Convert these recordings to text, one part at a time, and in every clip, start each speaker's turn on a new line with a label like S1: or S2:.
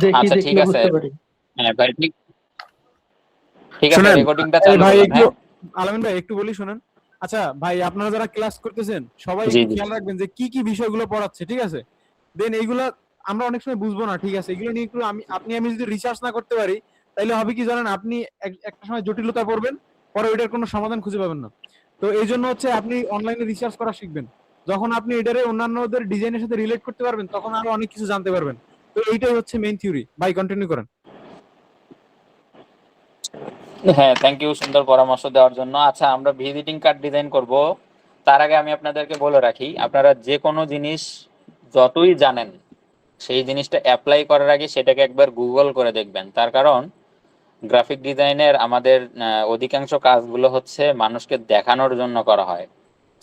S1: দেখি,
S2: আচ্ছা ঠিক
S1: দেখলে
S2: আছে।
S1: বুঝতে পারি।
S2: হ্যাঁ ভাই, ঠিক ঠিক আছে,
S3: শুনেন
S2: রেকর্ডিংটা
S3: এই
S2: চালু
S3: ভাই
S2: করুন।
S3: একটু,
S2: হ্যাঁ
S3: আলামিন ভাই একটু বলি শুনেন। আচ্ছা ভাই, আপনারা যারা ক্লাস করতেছেন সবাই
S2: জি
S3: একটু
S2: জি।
S3: খেয়াল রাখবেন যে কি কি বিষয়গুলো পড়াচ্ছে, ঠিক আছে? দেন এইগুলা আমরা অনেক সময় বুঝবো না, ঠিক আছে? এগুলো নিয়ে একটু আপনি আমি যদি রিসার্চ না করতে পারি, তাহলে হবে কি জানেন, আপনি একটা সময় জটিলতা পড়বেন, পরে ওইটার কোনো সমাধান খুঁজে পাবেন না। তো এই জন্য হচ্ছে আপনি অনলাইনে রিসার্চ করা শিখবেন। যখন আপনি এটারে অন্যান্যদের ডিজাইনের সাথে রিলেট করতে পারবেন, তখন আরো অনেক কিছু জানতে পারবেন। তো এইটাই হচ্ছে মেইন থিওরি। ভাই কন্টিনিউ করেন।
S2: হ্যাঁ, থ্যাংক ইউ সুন্দর পরামর্শ দেওয়ার জন্য। আচ্ছা, আমরা ভিজিটিং কার্ড ডিজাইন করব, তার আগে আমি আপনাদেরকে বলে রাখি, আপনারা যে কোনো জিনিস যতই জানেন, সেই জিনিসটা অ্যাপ্লাই করার আগে সেটাকে একবার গুগল করে দেখবেন। তার কারণ গ্রাফিক ডিজাইনের আমাদের অধিকাংশ কাজগুলো হচ্ছে মানুষকে দেখানোর জন্য করা হয়।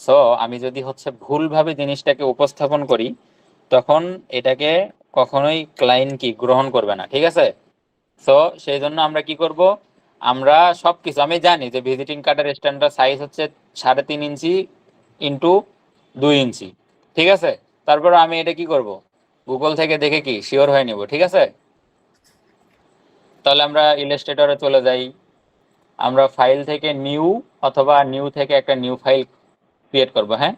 S2: সো আমি যদি হচ্ছে ভুলভাবে জিনিসটাকে উপস্থাপন করি, তখন এটাকে কখনোই ক্লায়েন্ট কি গ্রহণ করবে না, ঠিক আছে? সো সেই জন্য আমরা কি করব, আমরা সবকিছু, আমি জানি যে ভিজিটিং কার্ডের স্ট্যান্ডার্ড সাইজ হচ্ছে 3.5 ইঞ্চি ইন্টু 2 ইঞ্চি, ঠিক আছে? তারপর আমি এটা কি করব, গুগল থেকে দেখে কি শিওর হয়ে নিব, ঠিক আছে? তাহলে আমরা ইলাস্ট্রেটরে চলে যাই, আমরা ফাইল থেকে নিউ, অথবা নিউ থেকে একটা নিউ ফাইল ক্রিয়েট করব। হ্যাঁ,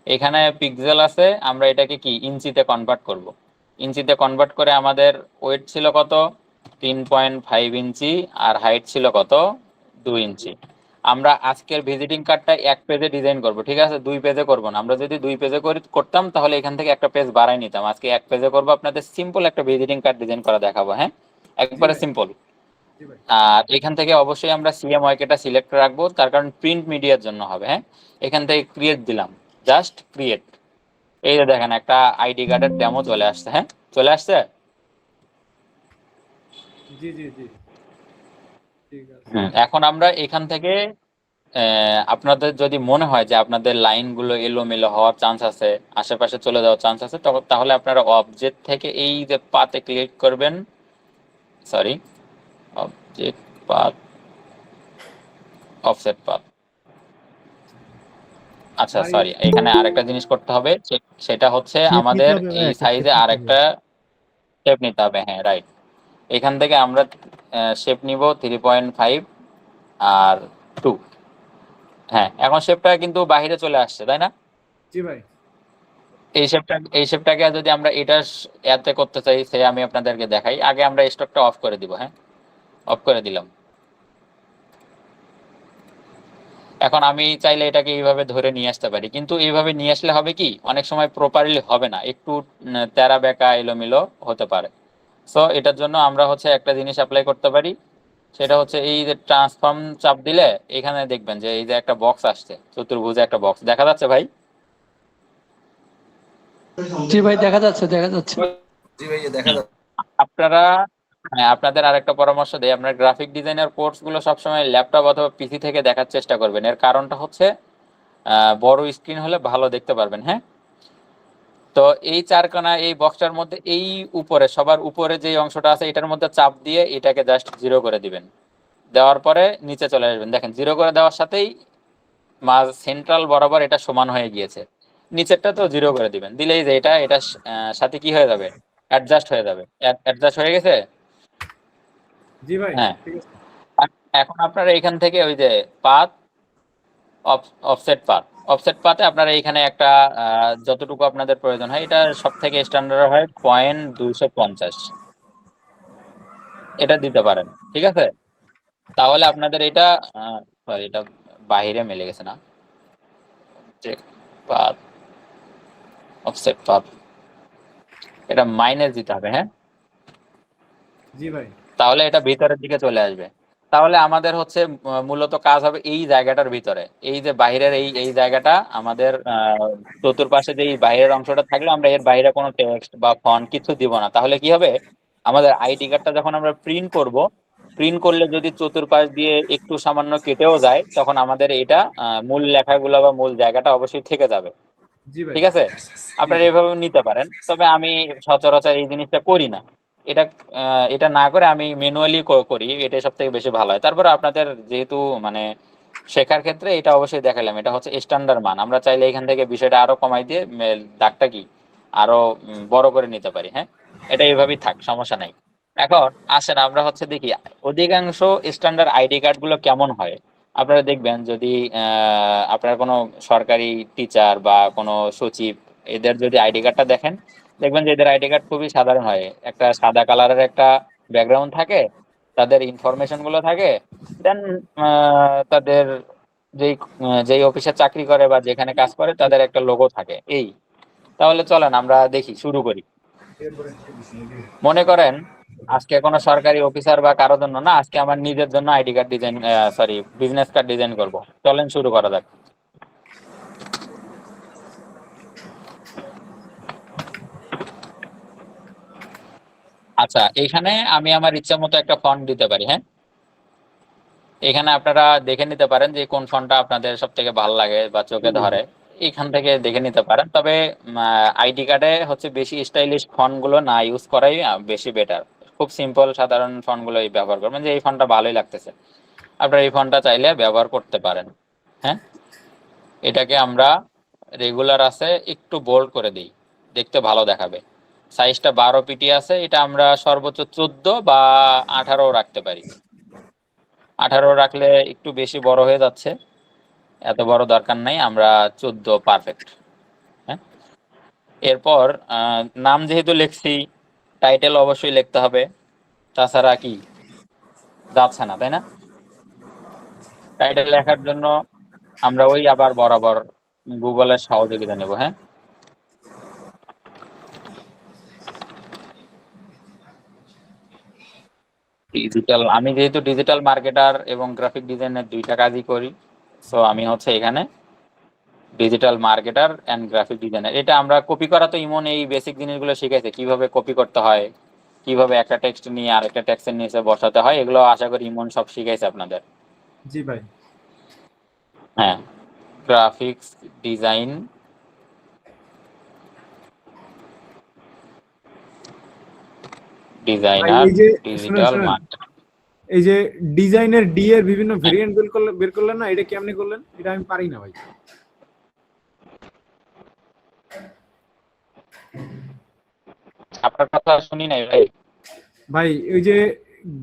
S2: এখানে পিক্সেল আছে, আমরা এটাকে কি ইঞ্চিতে কনভার্ট করব। ইঞ্চিতে কনভার্ট করে আমাদের ওয়েট ছিল কত, 3.5 ইঞ্চি, আর হাইট ছিল কত, 2 ইঞ্চি। আমরা আজকের ভিজিটিং কার্ডটা এক পেজে ডিজাইন করব, ঠিক আছে? 2 পেজে করব না। আমরা যদি 2 পেজে করতাম তাহলে এখান থেকে একটা পেজ বাড়াই নিতাম। আজকে এক পেজে করব, আপনাদের সিম্পল একটা ভিজিটিং কার্ড ডিজাইন করা দেখাবো। হ্যাঁ,
S3: জি
S2: একবারে
S3: ভাই।
S2: সিম্পল।
S3: জি ভাই।
S2: আর এখান থেকে অবশ্যই আমরা সিএমওয়াইকেটা সিলেক্ট রাখবো, তার কারণ প্রিন্ট মিডিয়ার জন্য হবে। হ্যাঁ, এখান থেকে ক্রিয়েট দিলাম, জাস্ট ক্রিয়েট। এই যে দেখেন একটা আইডি কার্ডের ডেমো চলে আসছে। হ্যাঁ, চলে আসছে।
S3: জি জি জি, ঠিক আছে।
S2: এখন আমরা এখান থেকে আপনাদের যদি মনে হয় যে আপনাদের লাইনগুলো এলোমেলো হওয়ার চান্স আছে, আশেপাশে চলে যাওয়ার চান্স আছে, তাহলে আপনারা অবজেক্ট থেকে এই যে পাতে ক্লিক করবেন, sorry, object path, offset path. আচ্ছা
S3: ভাই
S2: সরি, এখানে আরেকটা জিনিস করতে হবে, সেটা হচ্ছে
S1: শেপ নিতে
S2: আমাদের
S1: হবে ভাই,
S2: এই
S1: একটা শেপ
S2: সাইজে
S1: নিতে হবে।
S2: আরেকটা শেপ নিতে হবে। হ্যাঁ রাইট, এখান থেকে আমরা শেপ নিব 3.5 আর 2। হ্যাঁ, এখন শেপটা কিন্তু বাইরে চলে আসছে, তাই না?
S3: জি ভাই।
S2: এই শেপটাকে যদি আমরা এটা এতে করতে চাই, সে আমি আপনাদেরকে দেখাই। আগে আমরা স্টকটা অফ করে দিব। হ্যাঁ, অফ করে দিলাম। এখন আমি চাইলে এটাকে এইভাবে ধরে নিয়ে আসতে পারি, কিন্তু এইভাবে নিয়ে আসলে হবে কি, অনেক সময় প্রপারলি হবে না, একটু তেরা বেঁকা এলোমেলো হতে পারে। সো এটার জন্য আমরা হচ্ছে একটা জিনিস অ্যাপ্লাই করতে পারি, সেটা হচ্ছে এই যে ট্রান্সফর্ম চাপ দিলে এখানে দেখবেন যে এই যে একটা বক্স আসছে, চতুর্ভুজে একটা বক্স দেখা যাচ্ছে ভাই।
S1: জি ভাই, দেখা যাচ্ছে, দেখা যাচ্ছে।
S3: জি ভাই, দেখা
S2: হুম।
S3: যাচ্ছে।
S2: আপনারা, হ্যাঁ আপনাদের আরেকটা পরামর্শ দেই, আপনার গ্রাফিক ডিজাইনের কোর্সগুলো সবসময় ল্যাপটপ অথবা পিসি থেকে দেখার চেষ্টা করবেন। এর কারণটা হচ্ছে বড় স্ক্রিন হলে ভালো দেখতে পারবেন। হ্যাঁ, তো এই চারকোনা এই বক্সটার মধ্যে এই উপরে সবার উপরে যে অংশটা আছে এটার মধ্যে চাপ দিয়ে এটাকে জাস্ট জিরো করে দিবেন। দেওয়ার পরে নিচে চলে আসবেন, দেখেন জিরো করে দেওয়ার সাথেই মাঝ সেন্ট্রাল বরাবর এটা সমান হয়ে গিয়েছে। নিচেরটা তো জিরো করে দিবেন, দিলেই যে এটা সাথে কি হয়ে যাবে, অ্যাডজাস্ট হয়ে যাবে। অ্যাডজাস্ট হয়ে গেছে।
S3: জি ভাই,
S2: হ্যাঁ,
S3: ঠিক আছে।
S2: এখন আপনারা এখান থেকে ওই যে পাথ, অফসেট পাথ, অফসেট পাথে আপনারা এখানে একটা যতটুকু আপনাদের প্রয়োজন হয়, এটা সব থেকে স্ট্যান্ডার্ড হয় 0.250, এটা দিতে পারেন, ঠিক আছে? তাহলে আপনাদের এটা সরি, এটা বাইরে মেলে গেছে না, যে পাথ, অফসেট পাথ, এটা মাইনাস দিতে হবে। হ্যাঁ,
S3: জি ভাই।
S2: তাহলে এটা ভিতরের দিকে চলে আসবে। তাহলে আমাদের হচ্ছে মূলত কাজ হবে এই জায়গাটার ভিতরে, এই যে বাইরের এই এই জায়গাটা আমাদের চতুর্পাশে যে এই বাইরের অংশটা থাকলে আমরা এর বাইরে কোনো টেক্সট বা ফন্ট কিছু দিব না। তাহলে কি হবে, আমাদের আইডি কার্ডটা যখন আমরা প্রিন্ট করব, প্রিন্ট করলে যদি চতুর্পাশ দিয়ে একটু সামান্য কেটেও যায়, তখন আমাদের এটা মূল লেখাগুলো বা মূল জায়গাটা অবশ্যই থেকে যাবে।
S3: জি ভাই।
S2: ঠিক আছে,
S3: জি
S2: আপনারা
S3: জি।
S2: এভাবে নিতে পারেন, তবে আমি সচরাচর এই জিনিসটা করি না। এটা এটা না করে আমি ম্যানুয়ালি করি, এটা সব থেকে বেশি ভালো হয়। তারপরে আপনাদের যেহেতু মানে শেখার ক্ষেত্রে এটা অবশ্যই দেখালাম, এটা হচ্ছে স্ট্যান্ডার্ড মান, আমরা চাইলে এখান থেকে বিষয়টা আরো কমাই দিয়ে দাগটা কি আরো বড় করে নিতে পারি। হ্যাঁ, এটা এইভাবেই থাক, সমস্যা নাই। এখন আসেন আমরা হচ্ছে দেখি অধিকাংশ স্ট্যান্ডার্ড আইডি কার্ড গুলো কেমন হয়। আপনারা দেখবেন যদি আপনার কোনো সরকারি টিচার বা কোনো সচিব, এদের যদি আইডি কার্ডটা দেখেন, দেখবেন যে এদের আইডি কার্ড খুবই সাধারণ হয়। একটা সাদা কালারের একটা ব্যাকগ্রাউন্ড থাকে, তাদের ইনফরমেশন গুলো থাকে, দেন তাদের যেই যেই অফিসে চাকরি করে বা যেখানে কাজ করে তাদের একটা লোগো থাকে। এই তাহলে চলেন আমরা দেখি, শুরু করি। মনে করেন আজকে কোনো সরকারি অফিসার বা কারোর জন্য না, আজকে আমার নিজের জন্য ID card design, sorry business card design করব। চলেন শুরু করা যাক। আচ্ছা, এখানে আমি আমার ইচ্ছা মতো একটা ফন্ট দিতে পারি। হ্যাঁ, এখানে আপনারা দেখে নিতে পারেন যে কোন ফন্টটা আপনাদের সব থেকে ভালো লাগে বা চোখে ধরে, এখান থেকে দেখে নিতে পারেন। তবে আইডি কার্ডে হচ্ছে বেশি স্টাইলিশ ফন্ট গুলো না ইউজ করাই বেশি বেটার। খুব সিম্পল সাধারণ ফন্ট গুলোই ব্যবহার করবেন, যে এই ফন্টটা ভালোই লাগতেছে, আপনারা এই ফন্টটা চাইলে ব্যবহার করতে পারেন। হ্যাঁ, এটাকে আমরা রেগুলার আছে একটু বোল্ড করে দিই, দেখতে ভালো দেখাবে। সাইজটা 12 পিটি আছে, এটা আমরা সর্বোচ্চ 14 বা 18 রাখতে পারি। 18 রাখলে একটু বেশি বড় হয়ে যাচ্ছে, এত বড় দরকার নাই, আমরা 14 পারফেক্ট। হ্যাঁ, এরপর নাম যেহেতু লিখছি, টাইটেল অবশ্যই লিখতে হবে, তাছাড়া কি যাচ্ছে না, তাই না? টাইটেল লেখার জন্য আমরা ওই আবার বরাবর গুগলের সহযোগিতা নেব। হ্যাঁ, ডিজিটাল, আমি যেহেতু ডিজিটাল মার্কেটার এবং গ্রাফিক ডিজাইনের দুইটা কাজই করি, সো আমি হচ্ছে এখানে digital marketer and graphic designer. এটা আমরা কপি করা তো ইমন এই বেসিক জিনিসগুলো শিখাইছে, কিভাবে কপি করতে হয়, কিভাবে একটা টেক্সট নিয়ে আরেকটা টেক্সটের নিচে বসাতে হয়, এগুলো আশা করি ইমন সব শিখাইছে আপনাদের।
S3: জি ভাই।
S2: হ্যাঁ, গ্রাফিক্স ডিজাইন, ডিজাইনার,
S3: এই যে শুনেন
S2: ডিজিটাল
S3: শুনেন,
S2: মার্কেটার।
S3: এই যে ডিজাইনের ডি এর বিভিন্ন ভেরিয়েন্ট বের করলেন না, এটা কেমনে করলেন? এটা আমি পারি না ভাই।
S2: আপনার কথা শুনি নাই ভাই।
S3: ভাই ওই যে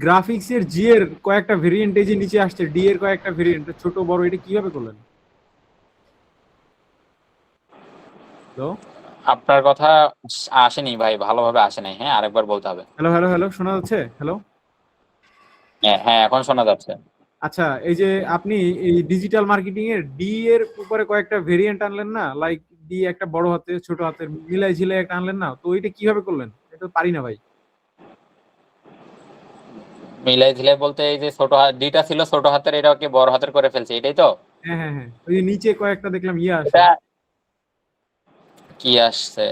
S3: গ্রাফিক্স এর জি এর কয়েকটা ভেরিয়েন্ট এই যে নিচে আসছে, ডি এর কয়েকটা ভেরিয়েন্ট, ছোট বড়, এটা কিভাবে করলেন? তো
S2: আপনার কথা আসেনি ভাই, ভালোভাবে আসে নাই। হ্যাঁ, আরেকবার বলতে হবে।
S3: হ্যালো হ্যালো হ্যালো, শোনা যাচ্ছে? হ্যালো।
S2: হ্যাঁ হ্যাঁ, এখন শোনা যাচ্ছে।
S3: আচ্ছা, এই যে আপনি এই ডিজিটাল মার্কেটিং এর ডি এর উপরে কয়েকটা ভেরিয়েন্ট আনলেন না, লাইক ডি একটা বড় হাতের ছোট হাতের মিলাই ঝিলাই একটা আনলেন না, তো ওইটা কিভাবে করলেন? এটা তো পারি না ভাই।
S2: মিলাই ঝিলাই বলতে এই যে ছোট ডিটা ছিল ছোট হাতের, এটাকে বড় হাতের করে ফেলছে, এটাই তো?
S3: হ্যাঁ হ্যাঁ হ্যাঁ, ওই যে নিচে কয়েকটা দেখলাম ইয়ে আসে।
S2: এটা কি আসছে?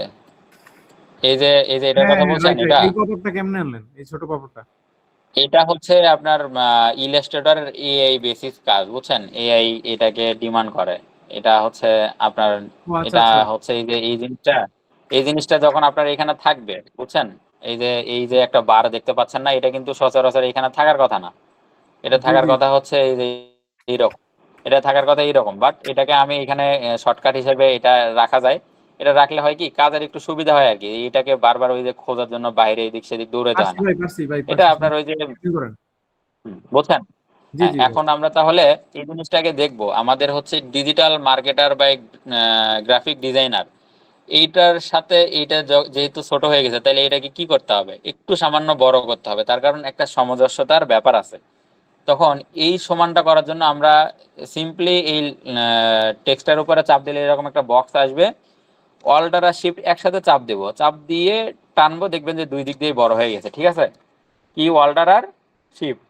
S2: এই যে এটার
S3: হ্যাঁ
S2: কথা
S3: হ্যাঁ
S2: বলছেন,
S3: রাইট রাইট,
S2: এটা
S3: এই পাপড়টা কেমনে আনলেন, এই ছোট পাপড়টা?
S2: এটা হচ্ছে আপনার ইলাস্ট্রেটরের এআই বেসিস কাজ, বুঝছেন? এআই এটাকে ডিমান্ড করে। এটা হচ্ছে আপনার,
S3: ও আচ্ছা
S2: এটা
S3: আচ্ছা।
S2: হচ্ছে এই যে এই জিনিসটা যখন আপনার এখানে থাকবে, বুঝছেন? এই যে একটা বার দেখতে পাচ্ছেন না, এটা কিন্তু সচরাচর এখানে থাকার কথা না। এটা
S3: জি
S2: থাকার
S3: জি।
S2: কথা হচ্ছে এই যে এইরকম, এটা থাকার কথা এইরকম, বাট এটাকে আমি এখানে শর্টকাট হিসেবে এটা রাখা যায়। এটা রাখলে হয় কি, কাজের একটু সুবিধা হয় আর কি, এটাকে বারবার ওই যে খোঁজার জন্য বাইরে এদিক সেদিক দৌড়াতে হয়
S3: পারছি
S2: না।
S3: ভাই, পারছি ভাই,
S2: এটা
S3: পারছি।
S2: আপনার ওই যে
S3: কি করেন?
S2: বুঝছেন?
S3: জি
S2: হ্যাঁ,
S3: জি ভাই।
S2: এখন আমরা তাহলে এই জিনিসটাকে দেখবো। আমাদের হচ্ছে ডিজিটাল মার্কেটার বা গ্রাফিক ডিজাইনার, এইটার সাথে এইটা যেহেতু ছোট হয়ে গেছে, তাহলে এটাকে কি করতে হবে, একটু সামান্য বড় করতে হবে। তার কারণ একটা সামঞ্জস্যতার ব্যাপার আছে। তখন এই সমানটা করার জন্য আমরা সিম্পলি এই টেক্সটার উপরে চাপ দিলে এরকম একটা বক্স আসবে, অল্টার আর শিফট একসাথে চাপ দেবো, চাপ দিয়ে টানবো, দেখবেন যে দুই দিক দিয়ে বড় হয়ে গেছে। ঠিক আছে? কি অল্টার আর শিফট,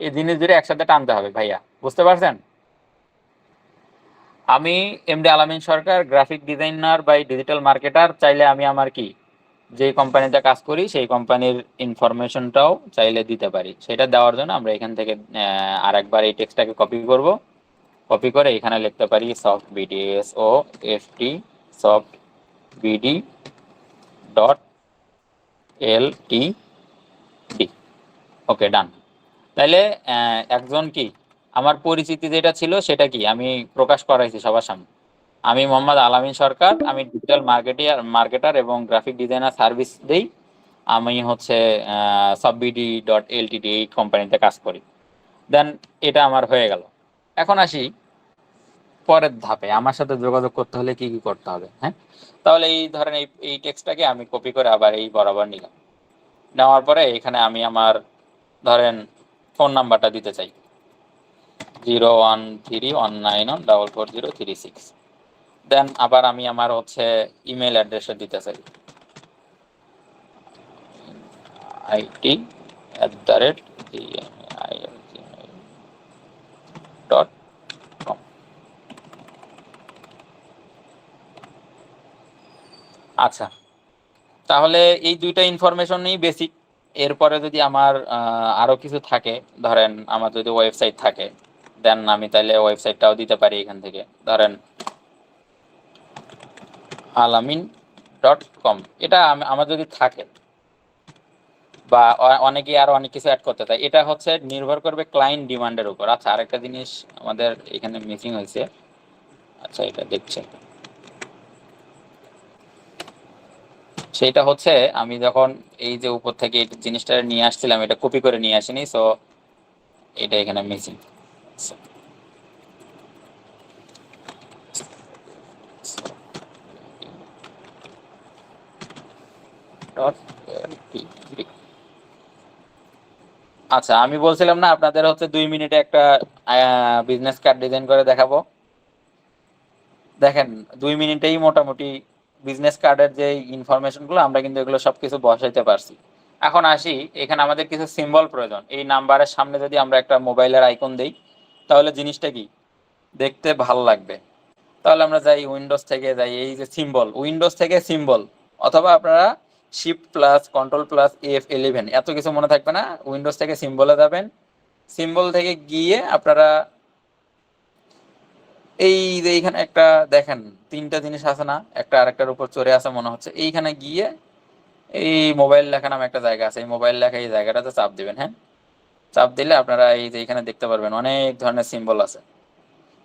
S2: এই জিনিস দুটো একসাথে টানতে হবে ভাইয়া, বুঝতে পারছেন? আমি MD Alamin Sarkar, graphic designer by digital marketer. চাইলে আমি আমার কি যেই কোম্পানিতে কাজ করি সেই কোম্পানির ইনফরমেশনটাও চাইলে দিতে পারি। সেটা দেওয়ার জন্য আমরা এখান থেকে আরেকবার এই টেক্সটটাকে কপি করব। কপি করে এখানে লিখতে পারি সফট বিডিএস ও FT soft BD dot L T D. Okay, done. তাইলে একজন কি আমার পরিচিতি যেটা ছিল সেটা কি আমি প্রকাশ করাইছি সবার সামনে। আমি মোহাম্মদ আলামিন সরকার, আমি ডিজিটাল মার্কেটার এবং গ্রাফিক ডিজাইনার সার্ভিস দেই। আমি হচ্ছে subBD.ltd এই কোম্পানিতে কাজ করি। দেন এটা আমার হয়ে গেল। এখন আসি পরের ধাপে, আমার সাথে যোগাযোগ করতে হলে কি কি করতে হবে। হ্যাঁ, তাহলে এই ধরেন এই টেক্সটটাকে আমি কপি করে আবার এই বরাবর নিলাম। নেওয়ার পরে এখানে আমি আমার ধরেন ফোন নাম্বারটা দিতে চাই 01319144036। দেন আবার আমি আমার হচ্ছে ইমেল অ্যাড্রেসটা দিতে চাই it@gmail.com। আচ্ছা, তাহলে এই দুইটা ইনফরমেশনই বেসিক। এরপরে যদি আমার আরো কিছু থাকে, ধরেন আমার যদি ওয়েবসাইট থাকে, দেন আমি তাহলে ওয়েবসাইটটাও দিতে পারি এখান থেকে, ধরেন alamin.com। এটা আমার যদি থাকে, বা অনেকেই আরো অনেক কিছু অ্যাড করতে চায়, এটা হচ্ছে নির্ভর করবে ক্লায়েন্ট ডিমান্ডের উপর। আচ্ছা, আরেকটা জিনিস আমাদের এখানে মিসিং হয়েছে। আচ্ছা, এটা দেখছেন, সেটা হচ্ছে আমি যখন এই যে উপর থেকে এই জিনিসটা নিয়ে আসছিলাম, এটা কপি করে নিয়ে আসিনি, সো এটা এখানে মিসিং। আচ্ছা, আমি বলছিলাম না আপনাদের হচ্ছে 2 মিনিটে একটা বিজনেস কার্ড ডিজাইন করে দেখাবো। দেখেন 2 মিনিটেই মোটামুটি বিজনেস কার্ডের যে ইনফরমেশনগুলো আমরা কিন্তু এগুলো সবকিছু বসাইতে পারছি। এখন আসি, এখানে আমাদের কিছু সিম্বল প্রয়োজন। এই নাম্বারের সামনে যদি আমরা একটা মোবাইলের আইকন দেই, তাহলে জিনিসটা কি দেখতে ভালো লাগবে। তাহলে আমরা যাই উইন্ডোজ থেকে, যাই এই যে সিম্বল, উইন্ডোজ থেকে সিম্বল, অথবা আপনারা shift plus control plus F11, এত কিছু মনে থাকবে না, উইন্ডোজ থেকে সিম্বলে যাবেন। সিম্বল থেকে গিয়ে আপনারা এই যে এইখানে একটা দেখেন 3টা জিনিস আছে না, একটা আরেকটার উপর চড়ে আছে মনে হচ্ছে, এইখানে গিয়ে এই মোবাইল লেখা নামে একটা জায়গা আছে, এই মোবাইল লেখা এই জায়গাটাতে চাপ দিবেন। হ্যাঁ, চাপ দিলে আপনারা এই যে এখানে দেখতে পারবেন অনেক ধরনের সিম্বল আছে।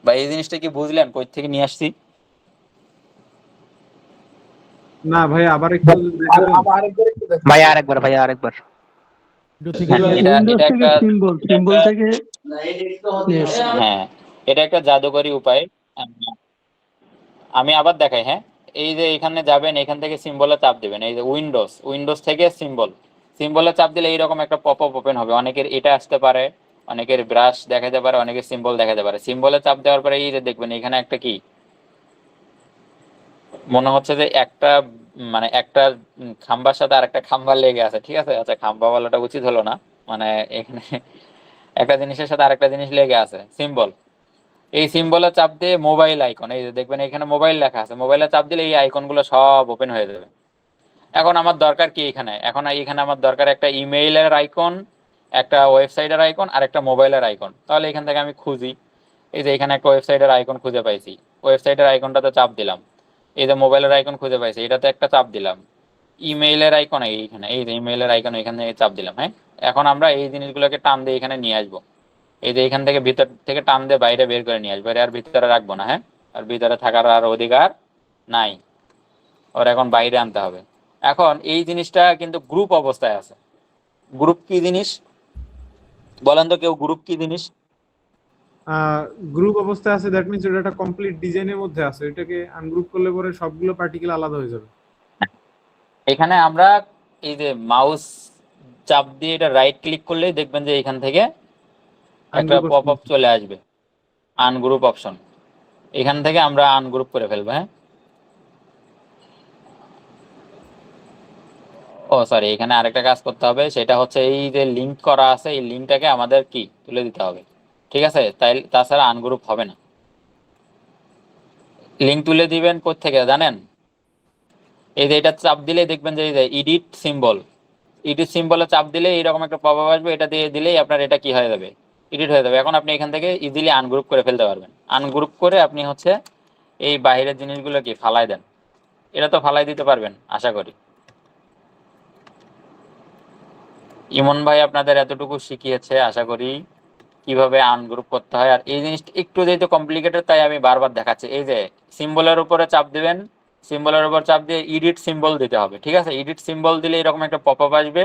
S2: বা এই জিনিসটা কি বুঝলেন কই থেকে নিয়ে আসছি?
S3: না ভাই, আবার একটু দেখাবেন?
S4: ভাই আরেকবার
S3: একটু থেকে
S2: হ্যাঁ,
S3: দিয়ে-
S1: উইন্ডোজ
S2: এটা
S1: থেকে
S2: একটা
S1: সিম্বল থেকে নিয়ে এসেছি।
S2: হ্যাঁ, এটা একটা জাদুকরী উপায়। আমি আবার দেখাই। হ্যাঁ, এই যে এখানে যাবেন, এখান থেকে সিম্বলে চাপ দিবেন, এই যে উইন্ডোজ থেকে সিম্বলে চাপ দিলে এইরকম একটা পপ আপ ওপেন হবে। অনেকের এটা আসতে পারে, অনেকের ব্রাশ দেখাতে পারে, অনেকের সিম্বল দেখাতে পারে। সিম্বলে চাপ দেওয়ার পরে এই যে দেখবেন এখানে একটা কি মনে হচ্ছে যে একটা মানে একটা খাম্বার সাথে আরেকটা খাম্বা লেগে আছে। ঠিক আছে, আচ্ছা খাম্বা বলাটা উচিত হলো না, মানে এখানে একটা জিনিসের সাথে আরেকটা জিনিস লেগে আছে, সিম্বল। এই সিম্বলে চাপ দিয়ে মোবাইল আইকন, এই যে দেখবেন এখানে মোবাইল লেখা আছে, মোবাইলে চাপ দিলে এই আইকনগুলো সব ওপেন হয়ে যাবে। এখন আমার দরকার কি এখানে আমার দরকার একটা ইমেইলের আইকন, একটা ওয়েবসাইটের আইকন, আর একটা মোবাইলের আইকন। তাহলে এখান থেকে আমি খুঁজি, এই যে এখানে একটা ওয়েবসাইটের আইকন খুঁজে পাইছি, ওয়েবসাইটের আইকনটাতে চাপ দিলাম। এই যে মোবাইলের আইকন খুঁজে পাইছি, এটাতে একটা চাপ দিলাম। ইমেইলের আইকন এইখানে, এই যে ইমেইলের আইকন এখানে চাপ দিলাম। হ্যাঁ, এখন আমরা এই জিনিসগুলোকে টান দিয়ে এখানে নিয়ে আসবো। এই যে এখান থেকে ভিতর থেকে টান দিয়ে বাইরে বের করে নিয়ে আসবো, আর ভিতরে রাখবো না। হ্যাঁ, আর ভিতরে থাকার আর অধিকার নাই, ওর এখন বাইরে আনতে হবে। এখন এই জিনিসটা কিন্তু গ্রুপ অবস্থায় আছে। গ্রুপ কি জিনিস বলেন তো কেউ, গ্রুপ কি জিনিস?
S3: গ্রুপ অবস্থায় আছে, দ্যাট মিন্স এটা একটা কমপ্লিট ডিজাইনের মধ্যে আছে। এটাকে আনগ্রুপ করলে পরে সবগুলো পার্টিকেল আলাদা হয়ে যাবে।
S2: এখানে আমরা এই যে মাউস চাপ দিয়ে এটা রাইট ক্লিক করলেই দেখবেন যে এখান থেকে একটা
S3: Ungroup
S2: পপ আপ
S3: option।
S2: চলে আসবে, আনগ্রুপ অপশন। এখান থেকে আমরা আনগ্রুপ করে ফেলবো। হ্যাঁ, ও সরি, এখানে আরেকটা কাজ করতে হবে, সেটা হচ্ছে এই যে লিংক করা আছে, এই লিংকটাকে আমাদের কি তুলে দিতে হবে। ঠিক আছে, তাই তাছাড়া আনগ্রুপ হবে না। লিংক তুলে দিবেন কোত্থেকে জানেন? এই যে এটা চাপ দিলে দেখবেন যে এই যে এডিট সিম্বলে চাপ দিলে এইরকম একটা পপ আপ আসবে, এটা দিয়ে দিলেই আপনার এটা কি হয়ে যাবে, এডিট হয়ে যাবে। এখন আপনি এখান থেকে ইজিলি আনগ্রুপ করে ফেলতে পারবেন। আনগ্রুপ করে আপনি হচ্ছে এই বাইরের জিনিসগুলো কি ফালাই দেন, এটা তো ফালাই দিতে পারবেন আশা করি। ইমন ভাই আপনাদের এতটুকু শিখিয়েছে আশা করি কিভাবে আনগ্রুপ করতে হয়। আর এই জিনিসটা একটু যেহেতু কমপ্লিকেটেড, তাই আমি বারবার দেখাচ্ছি। এই যে সিম্বলের উপরে চাপ দিবেন, সিম্বলের উপর চাপ দিয়ে এডিট সিম্বল দিতে হবে, ঠিক আছে? এডিট সিম্বল দিলে এরকম একটা পপআপ আসবে,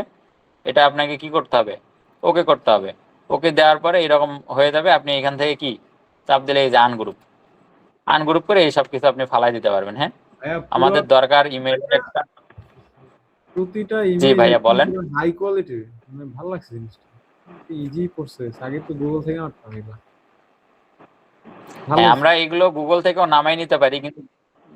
S2: এটা আপনাকে কি করতে হবে, ওকে করতে হবে। ওকে দেওয়ার পরে এরকম হয়ে যাবে, আপনি এখান থেকে কি চাপ দিলে এই যে আনগ্রুপ করে এই সব কিছু আপনি ফালাই দিতে পারবেন। হ্যাঁ,
S3: ভাইয়া পুরো
S2: আমাদের দরকার ইমেল একটা।
S3: প্রতিটা
S2: জি
S3: ইমেল
S2: ভাইয়া বলেন।
S3: হাই কোয়ালিটির, মানে ভালো লাগছে জিনিসটা, ইজি প্রসেস। আগে তো গুগল থেকে আনতাম এগুলো, ভালো
S2: হ্যাঁ,
S3: লাগছে।
S2: আমরা এগুলো গুগল থেকেও নামাই নিতে পারি, কিন্তু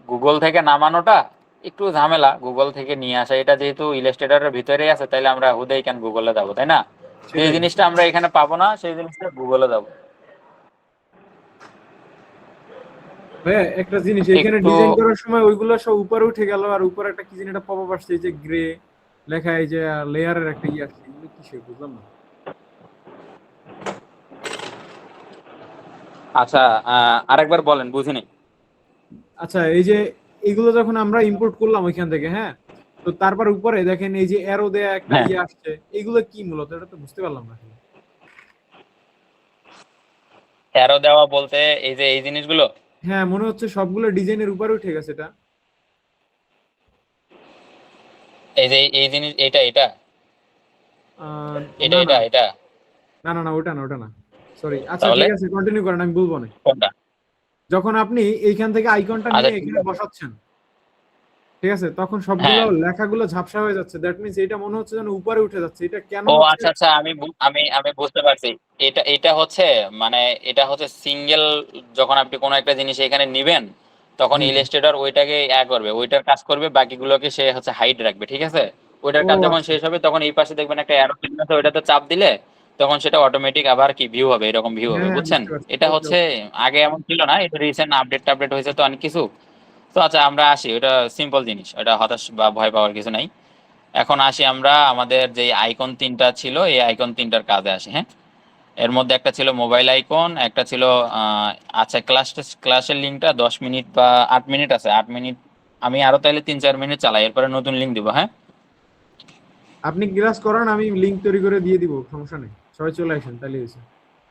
S2: গুগল থেকে নামানোটা একটু ঝামেলা, গুগল থেকে নিয়ে আসা। এটা যেহেতু ইলাস্ট্রেটরের ভিতরেই আছে, তাইলে আমরা হুদেই কেন গুগলে যাবো, তাই না? যে
S3: সেটাই
S2: জিনিসটা আমরা এখানে পাবো না সেই জিনিসটা গুগলে যাবো।
S3: ভাইয়া, একটা জিনিস এখানে
S2: একটু
S3: ডিজাইন করার সময় ওইগুলো সব উপরে উঠে গেল, আর উপরে একটা কি জানি একটা পপআপ আসছে, এই যে গ্রে লেখা, এই যে লেয়ারের একটা ইয়ে আসছে, এগুলো কিসের বুঝলাম না।
S2: আচ্ছা, আরেকবার বলেন, বুঝিনি।
S3: আচ্ছা, এই যে এগুলো যখন আমরা ইম্পোর্ট করলাম ওইখান থেকে, হ্যাঁ, তো তারপর উপরে দেখেন এই যে অ্যারো দেয়া একটা
S2: হ্যাঁ,
S3: ইয়ে আসছে, এগুলো কি মূলত, এটা তো বুঝতে পারলাম না আসলে।
S2: অ্যারো দেওয়া বলতে এই যে এই জিনিসগুলো।
S3: হ্যাঁ, মনে হচ্ছে সবগুলো ডিজাইনের উপরে উঠে গেছে এটা।
S2: এই যে এই জিনিস, এটা এটা
S3: আহ,
S2: এটা
S3: না না
S2: এটা এটা
S3: না না না, ওটা না, ওটা না, সরি। আচ্ছা
S2: তাহলে
S3: ঠিক আছে, কন্টিনিউ করেন, আমি বলবো না।
S2: কোনটা?
S3: যখন আপনি এইখান থেকে আইকনটা
S2: আচ্ছা
S3: নিয়ে
S2: ঠিক
S3: এখানে
S2: আছে।
S3: বসাচ্ছেন, ঠিক আছে, তখন সবগুলো
S2: হ্যাঁ,
S3: লেখাগুলো ঝাপসা হয়ে যাচ্ছে, দ্যাট মিন্স এটা মনে হচ্ছে যেন উপরে উঠে যাচ্ছে, এটা কেন
S2: ও
S3: হচ্ছে?
S2: আচ্ছা আচ্ছা, আমি বুঝতে পারছি। এটা এটা হচ্ছে, মানে এটা হচ্ছে সিঙ্গেল, যখন আপনি কোনো একটা জিনিস এখানে নিবেন তখন
S3: জি জি।
S2: ইলাস্ট্রেটর ওইটাকে করবে, ওইটার কাজ করবে, বাকিগুলোকে সে হচ্ছে হাইড রাখবে, ঠিক আছে? ওইটার
S3: ও
S2: কাজ যখন
S3: আচ্ছা,
S2: শেষ হবে তখন এই পাশে দেখবেন একটা অ্যারো চিহ্ন আছে, ওইটাতে চাপ দিলে তখন সেটা অটোমেটিক আবার কি ভিউ হবে, এরকম ভিউ
S3: হ্যাঁ
S2: হবে,
S3: হ্যাঁ,
S2: বুঝছেন?
S3: বুঝতে পারছি,
S2: এটা
S3: ওকে
S2: হচ্ছে
S3: ওকে।
S2: আগে এমন ছিল না, এটা রিসেন্ট আপডেট টাপডেট হয়েছে তো অনেক কিছু। তো আচ্ছা, আমরা আসি, ওটা সিম্পল জিনিস, ওটা হতাশ বা ভয় পাওয়ার কিছু নাই। এখন আসি আমরা আমাদের যে আইকন তিনটা ছিল, এই আইকন তিনটার কাজে আসি। হ্যাঁ, এর মধ্যে একটা ছিল মোবাইল আইকন, একটা ছিল আচ্ছা, ক্লাসের লিঙ্কটা 10 মিনিট বা 8 মিনিট আছে, 8 মিনিট। আমি আরো তাহলে 3-4 মিনিট চালাই, এরপরে নতুন লিঙ্ক দিব। হ্যাঁ,
S3: আপনি গ্রাস করান, আমি লিংক তৈরি করে দিয়ে দিব, সমস্যা নেই, সবাই চলে আসেন তাহলে হয়েছে।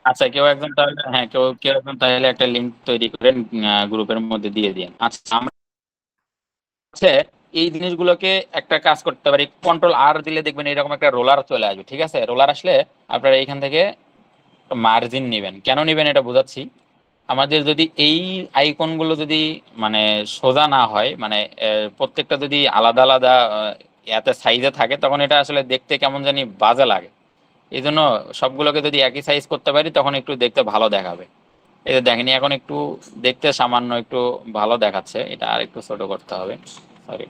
S2: আচ্ছা, কেউ একজন তাহলে, হ্যাঁ, কেউ কেউ একজন তাহলে একটা লিঙ্ক তৈরি করেন, গ্রুপের মধ্যে দিয়ে দিন। আচ্ছা, আমরা হচ্ছে এই জিনিসগুলোকে একটা কাজ করতে পারি, কন্ট্রোল আর দিলে দেখবেন এরকম একটা রোলার চলে আসবে, ঠিক আছে? রোলার আসলে আপনারা এইখান থেকে মার্জিন নেবেন। কেন নেবেন এটা বোঝাচ্ছি। আমাদের যদি এই আইকনগুলো যদি মানে সোজা না হয়, মানে প্রত্যেকটা যদি আলাদা আলাদা এতে সাইজে থাকে, তখন এটা আসলে দেখতে কেমন জানি বাজে লাগে। এই জন্য সবগুলোকে যদি একই সাইজ করতে পারি তখন একটু দেখতে ভালো দেখাবে। এই যে দেখেনি, এখন একটু দেখতে সামান্য একটু ভালো দেখাচ্ছে, এটা আর একটু ছোট করতে হবে। সরি।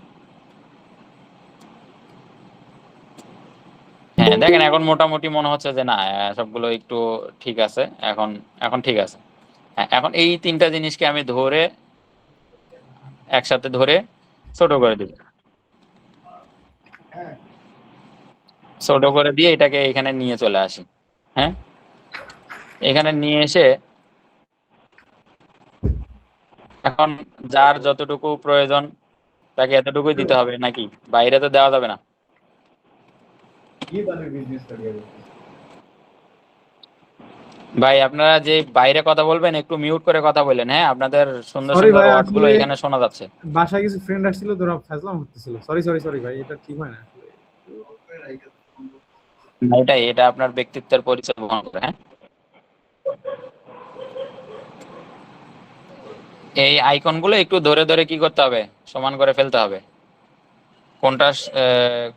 S2: হ্যাঁ, দেখেন এখন মোটামুটি মনে হচ্ছে যে না, সবগুলো একটু ঠিক আছে এখন। এখন ঠিক আছে। হ্যাঁ, এখন এই তিনটা জিনিসকে আমি ধরে একসাথে ধরে ছোট করে দিব। ছোট করে দিয়ে এটাকে এখানে নিয়ে চলে আসি। হ্যাঁ, এখানে নিয়ে এসে এখন যার যতটুকু প্রয়োজন তাকে এতটুকুই দিতে হবে, নাকি বাইরে তো দেওয়া যাবে না। ভাই, আপনারা যে বাইরে কথা বলবেন একটু মিউট করে কথা বলেন। হ্যাঁ, আপনাদের সুন্দর
S3: সরি
S2: সুন্দর
S3: ভাই,
S2: ওয়ার্ড গুলো
S3: আসলে
S2: এখানে শোনা যাচ্ছে।
S3: বাসায় কিছু ফ্রেন্ড আসছিল, তোরা ফেজলাম হতেছিল, সরি সরি সরি ভাই, এটা ঠিক হয় না আসলে।
S2: না, এটাই, এটা আপনার ব্যক্তিত্বের পরিচয় বহন করে। হ্যাঁ, এই আইকন গুলো একটু ধরে ধরে কি করতে হবে, সমান করে ফেলতে হবে। কোনটা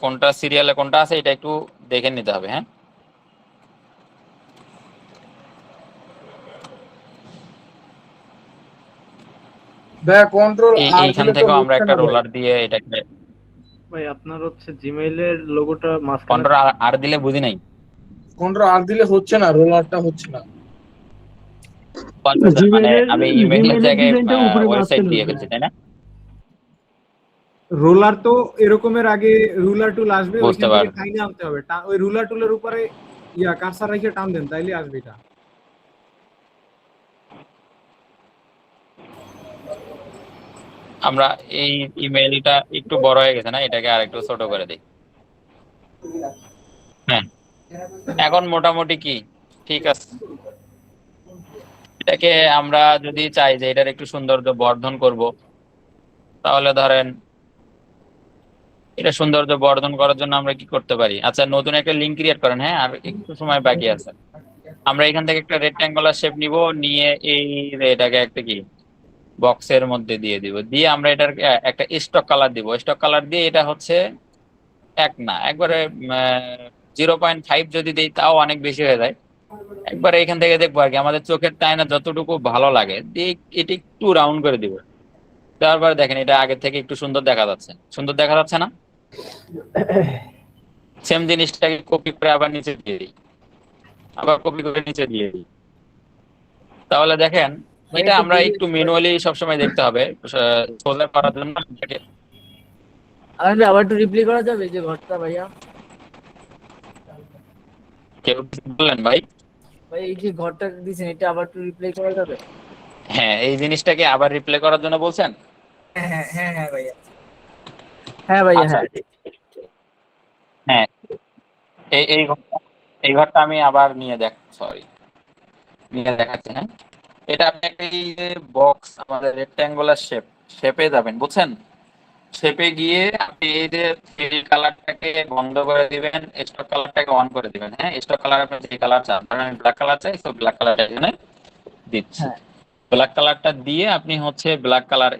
S2: কোনটা সিরিয়ালে কোনটা আছে এটা একটু দেখে নিতে হবে। হ্যাঁ,
S4: ভাইয়া কন্ট্রোল আর
S2: এইখান
S4: দিলে তো
S2: থেকেও আমরা
S4: হচ্ছে
S2: একটা
S4: না ভাই।
S2: রোলার দিয়ে এটাকে
S1: ভাই আপনার হচ্ছে জিমেইলের লোগোটা মাঝখানে
S2: কন্ট্রোল আর আর দিলে বুঝি নাই।
S4: কন্ট্রোল আর দিলে হচ্ছে না, রোলারটা হচ্ছে না।
S2: মানে
S1: জিমেইলের
S2: আমি ইমেইলের
S1: জিমেইলের
S2: জায়গায়
S1: ডিজাইনটা উপরে
S2: ওয়েবসাইট
S1: মাঝখানে
S2: দিয়ে
S1: উঠবে।
S2: ফেলছি, তাই না?
S3: রোলার তো এরকমের আগে রুলার টুল আসবে,
S2: বুঝতে
S3: ওইখান থেকে
S2: পারছি।
S3: টাইনে আনতে হবে, ওই রুলার টুলের উপরে ইয়া কারসার রেখে টান দেন, তাইলে আসবে এটা।
S2: আমরা এই ইমেইলটা একটু বড় হয়ে গেছে না, এটাকে আর একটু ছোট করে দিই। হ্যাঁ, এখন মোটামুটি কি ঠিক আছে। এটাকে আমরা যদি চাই যে এটার একটু সৌন্দর্য বর্ধন করব, তাহলে ধরেন এটা সৌন্দর্য বর্ধন করার জন্য আমরা কি করতে পারি? আচ্ছা, নতুন একটা লিঙ্ক ক্রিয়েট করেন। হ্যাঁ, আর একটু সময় বাকি আছে। আমরা এখান থেকে একটা রেক্ট্যাঙ্গুলার শেপ নিব, নিয়ে এই যে এটাকে একটা কি বক্সের মধ্যে দিয়ে দিব, দিয়ে আমরা এটার একটা স্টক কালার দিব। স্টক কালার দিয়ে এটা হচ্ছে এক না, একবারে 0.5 যদি দিই তাও অনেক বেশি হয়ে যায়। একবারে এখান থেকে দেখবো আর কি আমাদের চোখের টাইনা যতটুকু ভালো লাগে দিয়ে এটা একটু রাউন্ড করে দিব। দেওয়ার পরে দেখেন এটা আগের থেকে একটু সুন্দর দেখা যাচ্ছে। সুন্দর দেখা যাচ্ছে না? সেম জিনিসটাকে কপি করে আবার নিচে দিয়ে দিই, আবার কপি করে নিচে দিয়ে দিই। তাহলে দেখেন এটা আমরা একটু ম্যানুয়ালি সবসময় দেখতে হবে সোজা করার জন্য।
S5: আবার একটু রিপ্লাই করা যাবে যে ঘরটা ভাইয়া?
S2: কেউ কিছু বললেন ভাই?
S5: ভাই এই যে ঘরটা দিয়েছেন এটা আবার একটু রিপ্লাই করা যাবে?
S2: হ্যাঁ, এই জিনিসটাকে আবার রিপ্লে করার জন্য বলছেন?
S5: হ্যাঁ হ্যাঁ হ্যাঁ হ্যাঁ ভাইয়া, হ্যাঁ ভাইয়া
S2: আচ্ছা,
S5: হ্যাঁ।
S2: হ্যাঁ, এই ঘরটা আমি আবার নিয়ে দেখাচ্ছি। হ্যাঁ, এটা আপনি একটা এই যে বক্স আমাদের রেক্ট্যাঙ্গুলার শেপে যাবেন, বুঝছেন? শেপে গিয়ে আপনি এই যে ফিল কালারটাকে বন্ধ করে দিবেন, স্টক কালারটাকে অন করে দিবেন। হ্যাঁ, স্টক কালার আপনি যে কালার চান, ধরেন আমি ব্ল্যাক কালার চাই, তো ব্ল্যাক কালারটা এখানে দিচ্ছি।
S5: হ্যাঁ
S2: ব্ল্যাক কালারটা দিয়ে আপনি হচ্ছে ব্ল্যাক কালার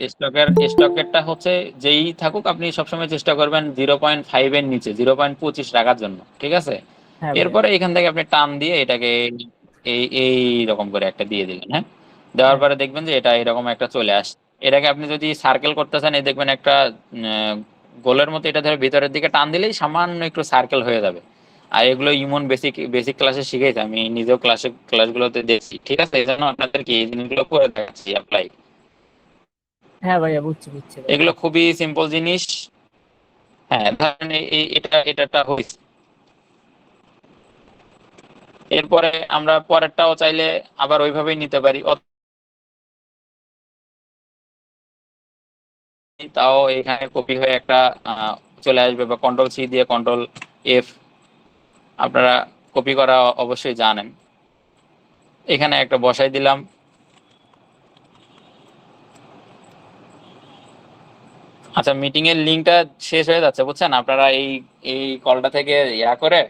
S2: স্টকেরটা হচ্ছে যেই থাকুক, আপনি সবসময় চেষ্টা করবেন 0.5 এর নিচে 0.25 রাখার জন্য, ঠিক আছে?
S5: হ্যাঁ ভাইয়া।
S2: এরপরে এখান থেকে আপনি টান দিয়ে এটাকে এই এই রকম করে একটা দিয়ে দিলেন। হ্যাঁ, দেওয়ার
S5: হ্যাঁ
S2: পরে দেখবেন যে এটা এরকম একটা চলে আসে। এটাকে আপনি যদি সার্কেল করতে চান, এই দেখবেন একটা গোলের মতো, এটা ধরে ভিতরের দিকে টান দিলেই সামান্য একটু সার্কেল হয়ে যাবে। আর এগুলো ইমন বেসিক বেসিক ক্লাসে শিখেছি, আমি নিজেও ক্লাসগুলোতে দেখছি, ঠিক আছে? এই জন্য আপনাদেরকে এই জিনিসগুলো করে দেখাচ্ছি অ্যাপ্লাই।
S5: হ্যাঁ ভাইয়া, বুঝছি বুঝছি ভাইয়া।
S2: এগুলো খুবই সিম্পল জিনিস। হ্যাঁ, ধরেন এটাটা হয়েছে। এরপরে আমরা পরেরটাও চাইলে আবার ওইভাবেই নিতে পারি, তাও এখানে কপি হয়ে একটা চলে আসবে, বা কন্ট্রোল-সি দিয়ে কন্ট্রোল-এফ আপনারা কপি করা অবশ্যই জানেন। এখানে একটা বসাই দিলাম। আচ্ছা, মিটিং এর লিঙ্কটা শেষ হয়ে যাচ্ছে, বুঝছেন? আপনারা এই এই কলটা থেকে করে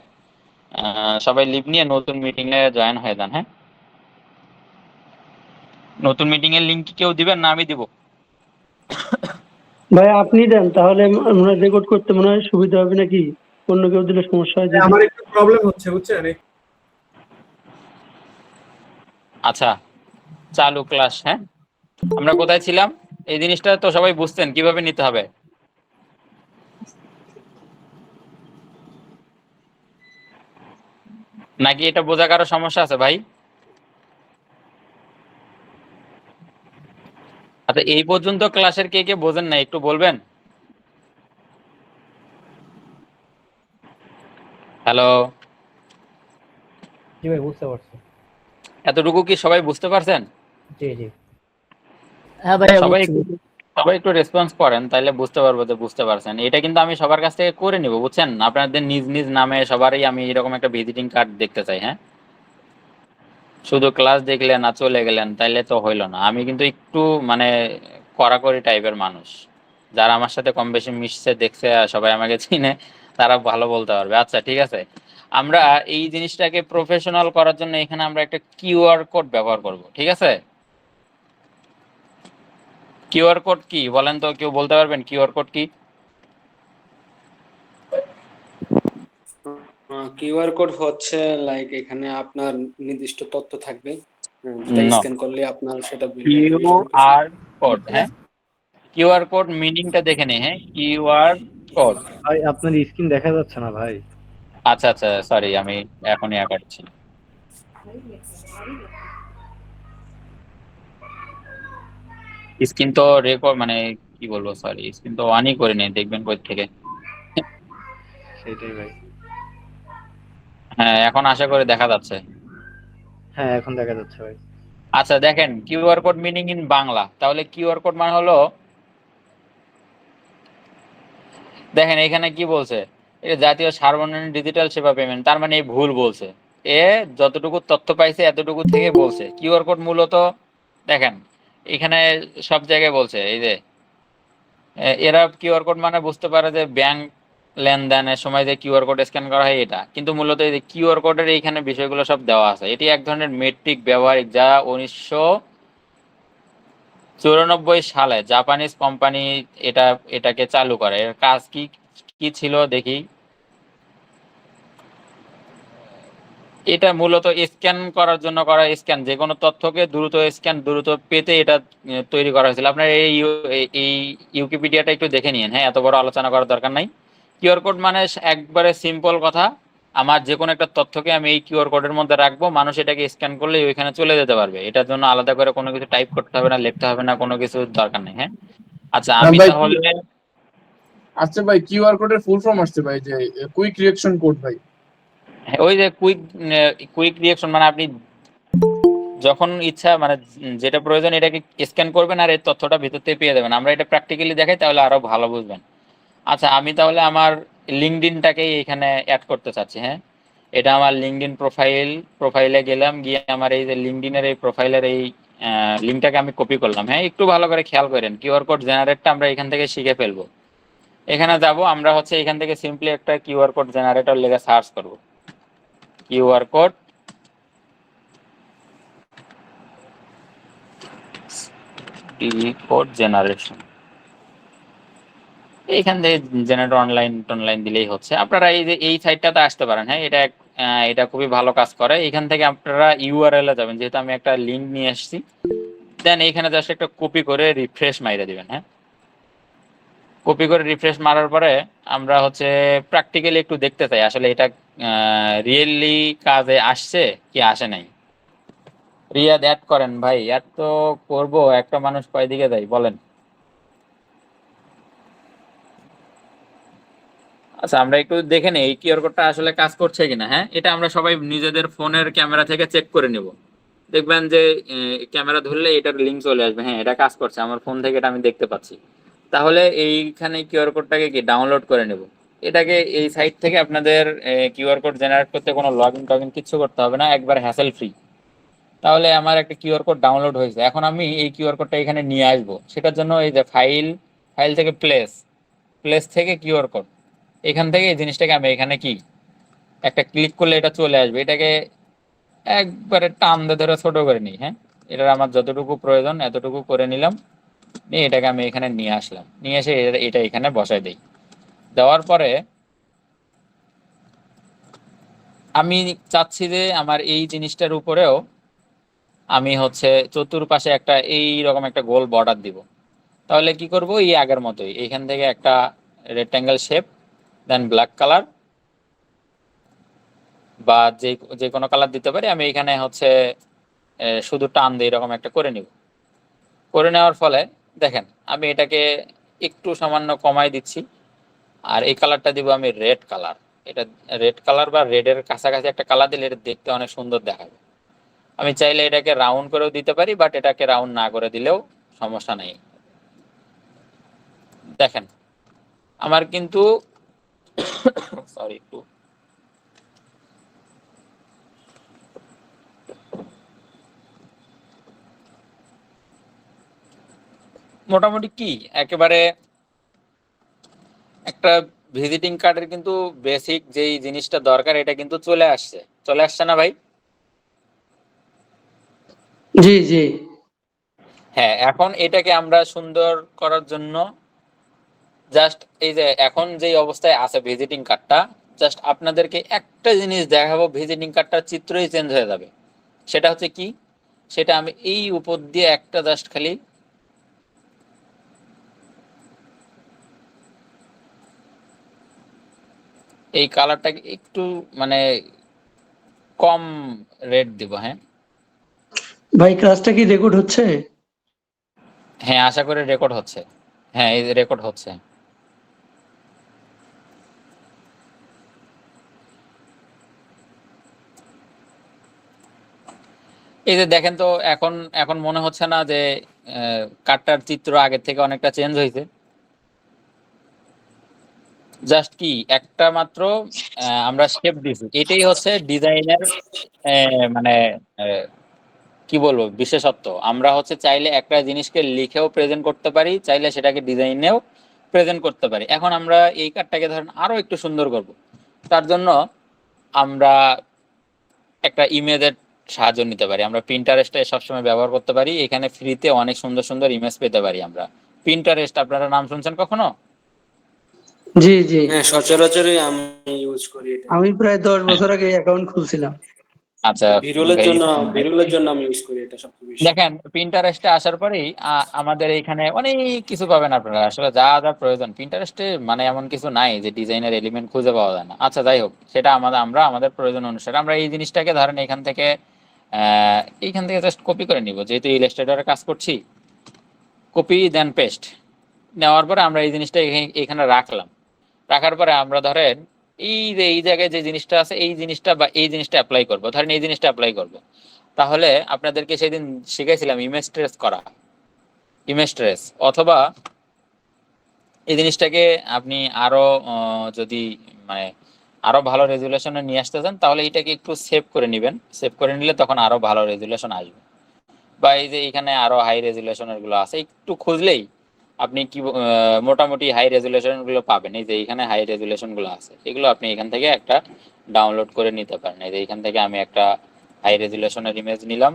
S2: সবাই লিভ নিয়ে নতুন মিটিং এ জয়েন হয়ে যান। হ্যাঁ, নতুন মিটিং এর লিঙ্ক কেউ দিবেন না আমি দিব?
S6: ভাই আপনি দেন, তাহলে মনে হয় রেকর্ড করতে মনে হয় সুবিধা হবে নাকি? অন্য কেউ দিলে সমস্যা হয় যদি।
S3: আমার একটু প্রবলেম হচ্ছে বুঝছেন।
S2: আচ্ছা, চালু ক্লাস। হ্যাঁ, আমরা কোথায় ছিলাম? এই জিনিসটা তো সবাই বুঝতেন কিভাবে নিতে হবে। নাকি এটা বোঝা কারো সমস্যা আছে ভাই? আচ্ছা, এই পর্যন্ত ক্লাসের কে কে বোঝেন না একটু বলবেন? হ্যালো,
S5: জি ভাই, বুঝতে পারছি।
S2: এতটুকু কি সবাই বুঝতে পারছেন?
S5: জি জি, হ্যাঁ ভাইয়া
S2: সবাই
S5: বুঝছি।
S2: সবাই একটু রেসপন্স করেন, তাইলে বুঝতে পারবো যে বুঝতে পারছেন। এটা কিন্তু আমি সবার কাছ থেকে করে নিব, বুঝছেন? আপনাদের নিজ নিজ নামে সবারই আমি এরকম একটা ভিজিটিং কার্ড দেখতে চাই। হ্যাঁ, শুধু ক্লাস দেখলেন না চলে গেলেন তাইলে তো হইলো না। আমি কিন্তু একটু মানে কড়াকড়ি টাইপের মানুষ। যারা আমার সাথে কম বেশি মিশছে, দেখছে, আর সবাই আমাকে চিনে, তারা ভালো বলতে পারবে। আচ্ছা, ঠিক আছে। আমরা এই জিনিসটাকে প্রফেশনাল করার জন্য এখানে আমরা একটা কিউআর কোড ব্যবহার করব, ঠিক আছে? কিউআর কোড কি বলেন তো, কেউ বলতে পারবেন কিউআর কোড কি?
S7: কিউআর কোড হচ্ছে লাইক এখানে আপনার নির্দিষ্ট তথ্য থাকবে, যেটা
S2: No,
S7: স্ক্যান করলে আপনার সেটা বের হয়ে যাবে এরকম কিছু।
S2: QR code. হ্যাঁ, কিউআর কোড মিনিংটা দেখে নেই। হ্যাঁ, কিউআর কোড।
S1: ভাই আপনার স্ক্রিন দেখা যাচ্ছে না ভাই।
S2: আচ্ছা আচ্ছা, সরি, আমি এখনই করছি। স্ক্রিন তো রেকর্ড মানে কি বলবো, সরি, স্ক্রিন তো অনই করে নেই, দেখবেন কই থেকে।
S1: সেটাই ভাই।
S2: হ্যাঁ, এখন আশা করি দেখা যাচ্ছে।
S1: হ্যাঁ, এখন দেখা যাচ্ছে ভাই।
S2: আচ্ছা, দেখেন QR code meaning in Bangla. তাহলে কিউআর কোড মানে হলো, দেখেন এখানে কি বলছে, এটা জাতীয় সার্বজনীন ডিজিটাল সেবা পেমেন্ট, তার মানে এই ভুল বলছে। এ যতটুকু তথ্য পাইছে এতটুকু থেকে বলছে। কিউআর কোড মূলত দেখেন এখানে সব জায়গায় বলছে, এই যে এরা কিউআর কোড মানে বুঝতে পারে যে ব্যাংক লেনদেনের সময় যে কিউআর কোড স্ক্যান করা হয় এটা, কিন্তু মূলত এই যে কিউআর কোডের এইখানে বিষয়গুলো সব দেওয়া আছে। এটি এক ধরনের মেট্রিক ব্যবহারিক, যা 1994 সালে জাপানিজ কোম্পানি এটাকে চালু করে। এর কাজ কি কি ছিল দেখি। এটা মূলত স্ক্যান করার জন্য করা, স্ক্যান যে কোনো তথ্যকে দ্রুত পেতে এটা তৈরি করা হয়েছিল। আপনার এই ইউকিপিডিয়াটা একটু দেখে নিন। হ্যাঁ, এত বড় আলোচনা করার দরকার নাই। কিউআর কোড মানে একবারে সিম্পল কথা, আমার যে কোনো একটা তথ্যকে আমি এই কিউআর কোডের মধ্যে রাখবো, মানুষ এটাকে স্ক্যান করলে ওইখানে চলে যেতে পারবে। এটার জন্য আলাদা করে কোনো কিছু টাইপ করতে হবে না, লিখতে হবে না, কোনো কিছু দরকার নেই। হ্যাঁ, আচ্ছা
S4: হ্যাঁ
S2: আমি
S4: ভাই,
S2: তাহলে
S4: আচ্ছা ভাই, কিউআর কোডের ফুল ফর্ম আসছে ভাই, যে কুইক রিঅ্যাকশন কোড ভাই।
S2: হ্যাঁ, ওই যে কুইক রিঅ্যাকশন মানে আপনি যখন ইচ্ছা মানে যেটা প্রয়োজন এটাকে স্ক্যান করবেন আর এই তথ্যটা ভিতর থেকে পেয়ে যাবেন। আমরা এটা প্র্যাকটিক্যালি দেখাই তাহলে আরো ভালো বুঝবেন। আচ্ছা আমি তাহলে আমার লিঙ্কডইনটাকেই এখানে অ্যাড করতে চাচ্ছি। হ্যাঁ, এটা আমার লিঙ্কডইন প্রোফাইলে গেলাম, গিয়ে আমার এই যে লিঙ্কডইনের এই প্রোফাইলের এই লিঙ্কটাকে আমি কপি করলাম। হ্যাঁ, একটু ভালো করে খেয়াল করেন, কিউআর কোড জেনারেটটা আমরা এখান থেকে শিখে ফেলবো। এখানে যাব, আমরা হচ্ছে এখান থেকে সিম্পলি একটা কিউআর কোড জেনারেটর লেগে সার্চ করব, কিউআর কোড জেনারেশন। এইখান থেকে জেনারেটর অনলাইন দিলেই হচ্ছে। আপনারা এই যে এই সাইটটাতে আসতে পারেন। হ্যাঁ, এটা খুবই ভালো কাজ করে। এখান থেকে আপনারা ইউআরএল এ যাবেন, যেহেতু আমি একটা লিঙ্ক নিয়ে আসছি। দেন এইখানে জাস্ট একটা কপি করে রিফ্রেশ মাইরে দিবেন। হ্যাঁ, কপি করে রিফ্রেশ মারার পরে আমরা হচ্ছে প্র্যাকটিক্যালি একটু দেখতে চাই আসলে এটা রিয়েলি কাজে আসছে কি আসে নাই। রিয়াদ অ্যাড করেন ভাই, অ্যাড তো করবো, একটা মানুষ কয়দিকে যায় বলেন। আচ্ছা আমরা একটু দেখে নেই এই কিউআর কোডটা আসলে কাজ করছে কিনা। হ্যাঁ, এটা আমরা সবাই নিজেদের ফোনের ক্যামেরা থেকে চেক করে নেব। দেখবেন যে ক্যামেরা ধরলে এটার লিঙ্ক চলে আসবে। হ্যাঁ, এটা কাজ করছে, আমার ফোন থেকে এটা আমি দেখতে পাচ্ছি। তাহলে এইখানে কিউআর কোডটাকে কি ডাউনলোড করে নেব। এটাকে এই সাইট থেকে আপনাদের কিউআর কোড জেনারেট করতে কোনো লগ ইন টগ ইন কিচ্ছু করতে হবে না, একবার হ্যাসেল ফ্রি। তাহলে আমার একটা কিউআর কোড ডাউনলোড হয়েছে। এখন আমি এই কিউআর কোডটা এখানে নিয়ে আসবো। সেটার জন্য এই যে ফাইল থেকে প্লেস থেকে কিউআর কোড, এখান থেকে এই জিনিসটাকে আমি এখানে কি একটা ক্লিক করলে এটা চলে আসবে। এটাকে একবারে টান দিয়ে ধরে ছোট করে নিই। হ্যাঁ, এটার আমার যতটুকু প্রয়োজন এতটুকু করে নিলাম, নিয়ে এটাকে আমি এখানে নিয়ে আসলাম, নিয়ে এসে এটা এখানে বসাই দিই। দেওয়ার পরে আমি চাচ্ছি যে আমার এই জিনিসটার উপরেও আমি হচ্ছে চতুর্পাশে একটা এই রকম একটা গোল বর্ডার দিব। তাহলে কি করব, এই আগের মতোই এখান থেকে একটা রেক্ট্যাঙ্গেল শেপ, দেন ব্ল্যাক কালার বা যে কোনো কালার দিতে পারি। আমি এখানে হচ্ছে শুধু টান দিয়ে এরকম একটা করে নিব। করে নেওয়ার ফলে দেখেন আমি এটাকে একটু সামান্য কমাই দিচ্ছি, আর এই কালারটা দিব আমি রেড কালার। এটা রেড কালার বা রেডের কাছাকাছি একটা কালার দিলে এটা দেখতে অনেক সুন্দর দেখাবে। আমি চাইলে এটাকে রাউন্ড করেও দিতে পারি, বাট এটাকে রাউন্ড না করে দিলেও সমস্যা নেই। দেখেন আমার কিন্তু সরি একটু মোটামুটি কি একেবারে একটা ভিজিটিং কার্ডের কিন্তু বেসিক যেই জিনিসটা দরকার এটা কিন্তু চলে আসছে না ভাই?
S6: জি জি।
S2: হ্যাঁ, এখন এটাকে আমরা সুন্দর করার জন্য জাস্ট এই যে এখন যেই অবস্থায় আছে ভিজিটিং কার্ডটা, জাস্ট আপনাদেরকে একটা জিনিস দেখাবো, ভিজিটিং কার্ডটার চিত্রই চেঞ্জ হয়ে যাবে। সেটা হচ্ছে কি, সেটা আমি এই উপর দিয়ে একটা জাস্ট খালি এই কালারটাকে একটু মানে কম রেড দিব। হ্যাঁ
S6: ভাই ক্লাসটা কি রেকর্ড হচ্ছে?
S2: হ্যাঁ, আশা করি রেকর্ড হচ্ছে। হ্যাঁ, এই রেকর্ড হচ্ছে। এই যে দেখেন তো, এখন এখন মনে হচ্ছে না যে কার্ডটার চিত্র আগের থেকে অনেকটা চেঞ্জ হয়েছে? জাস্ট কি একটা মাত্র আমরা শেপ দিছি, এটাই হচ্ছে ডিজাইনের মানে কি বলবো বিশেষত্ব। আমরা হচ্ছে চাইলে একটা জিনিসকে লিখেও প্রেজেন্ট করতে পারি, চাইলে সেটাকে ডিজাইনেও প্রেজেন্ট করতে পারি। এখন আমরা এই কার্ডটাকে ধরেন আরো একটু সুন্দর করব, তার জন্য আমরা একটা ইমেজের সাহায্য নিতে পারি। আমরা প্রিন্টারেস্টে সবসময় ব্যবহার করতে পারি, এখানে ফ্রিতে অনেক সুন্দর সুন্দর ইমেজ পেতে পারি আমরা। প্রিন্টারেস্ট আপনারা নাম শুনছেন কখনো?
S6: জি জি,
S7: হ্যাঁ, সচরাচরই আমি ইউজ করি এটা।
S6: আমি প্রায় 10 বছর আগে অ্যাকাউন্ট খুলছিলাম।
S2: আচ্ছা,
S7: ভিডিওর জন্য আমি ইউজ করি এটা সবচেয়ে বেশি।
S2: দেখেন প্রিন্টারেস্টে আসার পরেই আমাদের এখানে অনেক কিছু পাবেন আপনারা, আসলে যা যা প্রয়োজন প্রিন্টারেস্টে, মানে এমন কিছু নাই যে ডিজাইনের এলিমেন্ট খুঁজে পাওয়া যায় না। আচ্ছা যাই হোক, সেটা আমরা আমাদের প্রয়োজন অনুসারে আমরা এই জিনিসটাকে ধরেন এইখান থেকে জাস্ট কপি করে নিব, যেহেতু ইলাস্ট্রেটরে কাজ করছি। কপি দেন পেস্ট নেওয়ার পরে আমরা এই জিনিসটা এখানে রাখলাম। রাখার পরে আমরা ধরেন এই জায়গায় যে জিনিসটা আছে এই জিনিসটা বা এই জিনিসটা অ্যাপ্লাই করবো, ধরেন এই জিনিসটা অ্যাপ্লাই করবো। তাহলে আপনাদেরকে সেদিন শিখাইছিলাম ইমেজ ট্রেস করা, ইমেজ ট্রেস, অথবা এই জিনিসটাকে আপনি আরো যদি মানে আরো ভালো রেজুলেশনে নিয়ে আসতে চান তাহলে এটাকে একটু সেভ করে নেবেন। সেভ করে নিলে তখন আরো ভালো রেজুলেশন আসবে। বা এই যে এখানে আরো হাই রেজুলেশনের গুলো আছে, একটু খুঁজলেই আপনি কি মোটামুটি হাই রেজুলেশন গুলো পাবেন। এই যে এখানে হাই রেজুলেশন গুলো আছে, এগুলো আপনি এখান থেকে একটা ডাউনলোড করে নিতে পারেন। এই যে এখান থেকে আমি একটা হাই রেজুলেশনের ইমেজ নিলাম,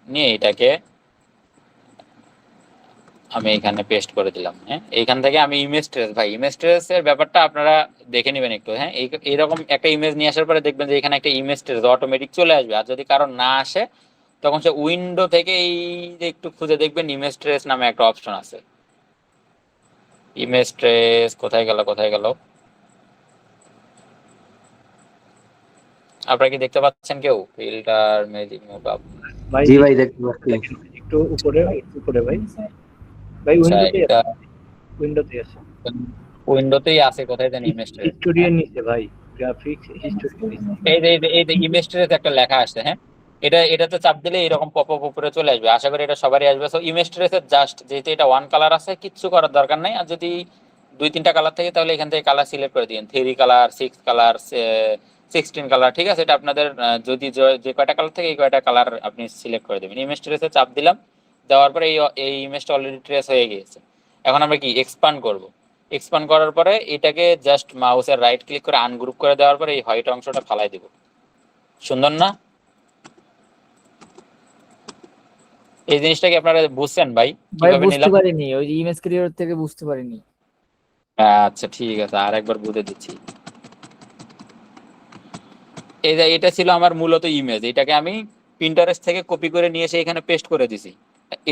S2: নিয়ে এটাকে আমি এখানে পেস্ট করে দিলাম। হ্যাঁ, এইখান থেকে আমি ইমেজ ট্রেস, ভাই ইমেজ ট্রেস এর ব্যাপারটা আপনারা দেখে নেবেন একটু। হ্যাঁ, এইরকম একটা ইমেজ নিয়ে আসার পরে দেখবেন যে এখানে একটা ইমেজ ট্রেস অটোমেটিক চলে আসবে। আর যদি কারণ না আসে তখন সে উইন্ডো থেকে এই যে একটু খুঁজে দেখবেন ইমেজ ট্রেস নামে একটা অপশন আছে। ইমেজ ট্রেস কোথায় গেল কোথায় গেল, আপনারা কি দেখতে পাচ্ছেন কেউ? Filter magic mode up.
S1: ভাই
S8: জি ভাই, দেখতে পাচ্ছি।
S1: দেখেন, একটু উপরে ভাই। ভাই
S2: আচ্ছা, এটা
S1: উইন্ডোতে আছে।
S2: উইন্ডোতেই আছে, কোথায় জানি ইমেজ ট্রেস।
S1: হিস্টোরিয়ান নিচে ভাই, গ্রাফিক্স হিস্টোরি।
S2: এই যে ইমেজ ট্রেস একটা লেখা আসছে। হ্যাঁ, এটাতে চাপ দিলে এরকম পপ আপ উপরে চলে আসবে। আশা করি এটা সবারই আসবে। সো ইমেজ ট্রেসের জাস্ট যেহেতু এটা ওয়ান কালার আছে, কিচ্ছু করার দরকার নাই। আর যদি 2-3টা কালার থাকে তাহলে এখান থেকে কালার সিলেক্ট করে দিন, 3 কালার, 6 কালার, 16 কালার, ঠিক আছে। এটা আপনাদের যদি যে কয়টা কালার থাকে এই কয়টা কালার আপনি সিলেক্ট করে দেবেন। ইমেজ ট্রেসে চাপ দিলাম, দেওয়ার পরে এই ইমেজটা অলরেডি ট্রেস হয়ে গিয়েছে। এখন আমরা কি এক্সপান্ড করব। এক্সপান্ড করার পরে এটাকে জাস্ট মাউসের রাইট ক্লিক করে আনগ্রুপ করে দেওয়ার পরে এই হোয়াইট অংশটা ফালাই দিব। সুন্দর না? এই জিনিসটাকে আপনারা বুঝছেন ভাই
S5: ভাই
S2: কিভাবে
S5: বুঝতে
S2: নিলাম?
S5: পারিনি, ওই ইমেজ ক্রিয়েটর থেকে বুঝতে পারিনি।
S2: আচ্ছা ঠিক আছে, আর একবার বুঝে দিচ্ছি। এই যে এটা ছিল আমার মূলত ইমেজ, এটাকে আমি পিন্টারেস্ট থেকে কপি করে নিয়ে এসে এখানে পেস্ট করে দিছি।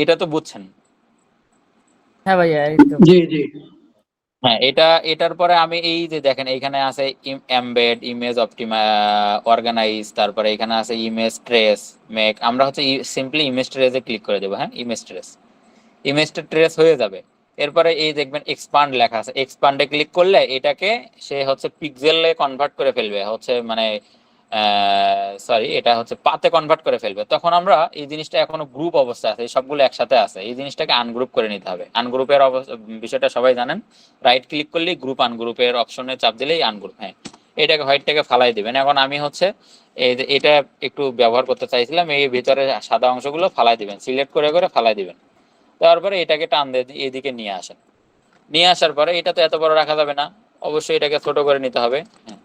S2: এটা তো বুঝছেন?
S5: হ্যাঁ ভাইয়া একদম।
S6: জি জি,
S2: হ্যাঁ, এটার পরে আমি এই যে দেখেন এইখানে আছে এমবেড, ইমেজ অর্গানাইজ, তারপরে এখানে আছে ইমেজ ট্রেস, মেক। আমরা হচ্ছে সিম্পলি ইমেজ ট্রেসে ক্লিক করে দেবো। হ্যাঁ, ইমেজটা ট্রেস হয়ে যাবে। এরপরে এই দেখবেন এক্সপান্ড লেখা আছে, এক্সপান্ডে ক্লিক করলে এটাকে সে হচ্ছে পিক্সেলে কনভার্ট করে ফেলবে, হচ্ছে মানে সরি এটা হচ্ছে পাতে কনভার্ট করে ফেলবে। তখন আমরা এই জিনিসটা এখনো গ্রুপ অবস্থায় আছে, সবগুলো একসাথে আছে, এই জিনিসটাকে আনগ্রুপ করে নিতে হবে। আনগ্রুপের বিষয়টা সবাই জানেন, রাইট ক্লিক করলেই গ্রুপ আনগ্রুপের অপশনে চাপ দিলেই আনগ্রুপ। হ্যাঁ, এটাকে হোয়াইটটাকে ফালাই দিবেন। এখন আমি হচ্ছে এটা একটু ব্যবহার করতে চাইছিলাম, এই ভিতরে সাদা অংশগুলো ফালাই দিবেন, সিলেক্ট করে করে ফালাই দিবেন। তারপরে এটাকে টান দিয়ে এদিকে নিয়ে আসেন। নিয়ে আসার পরে এটা তো এত বড় রাখা যাবে না, অবশ্যই এটাকে ছোট করে নিতে হবে। হ্যাঁ,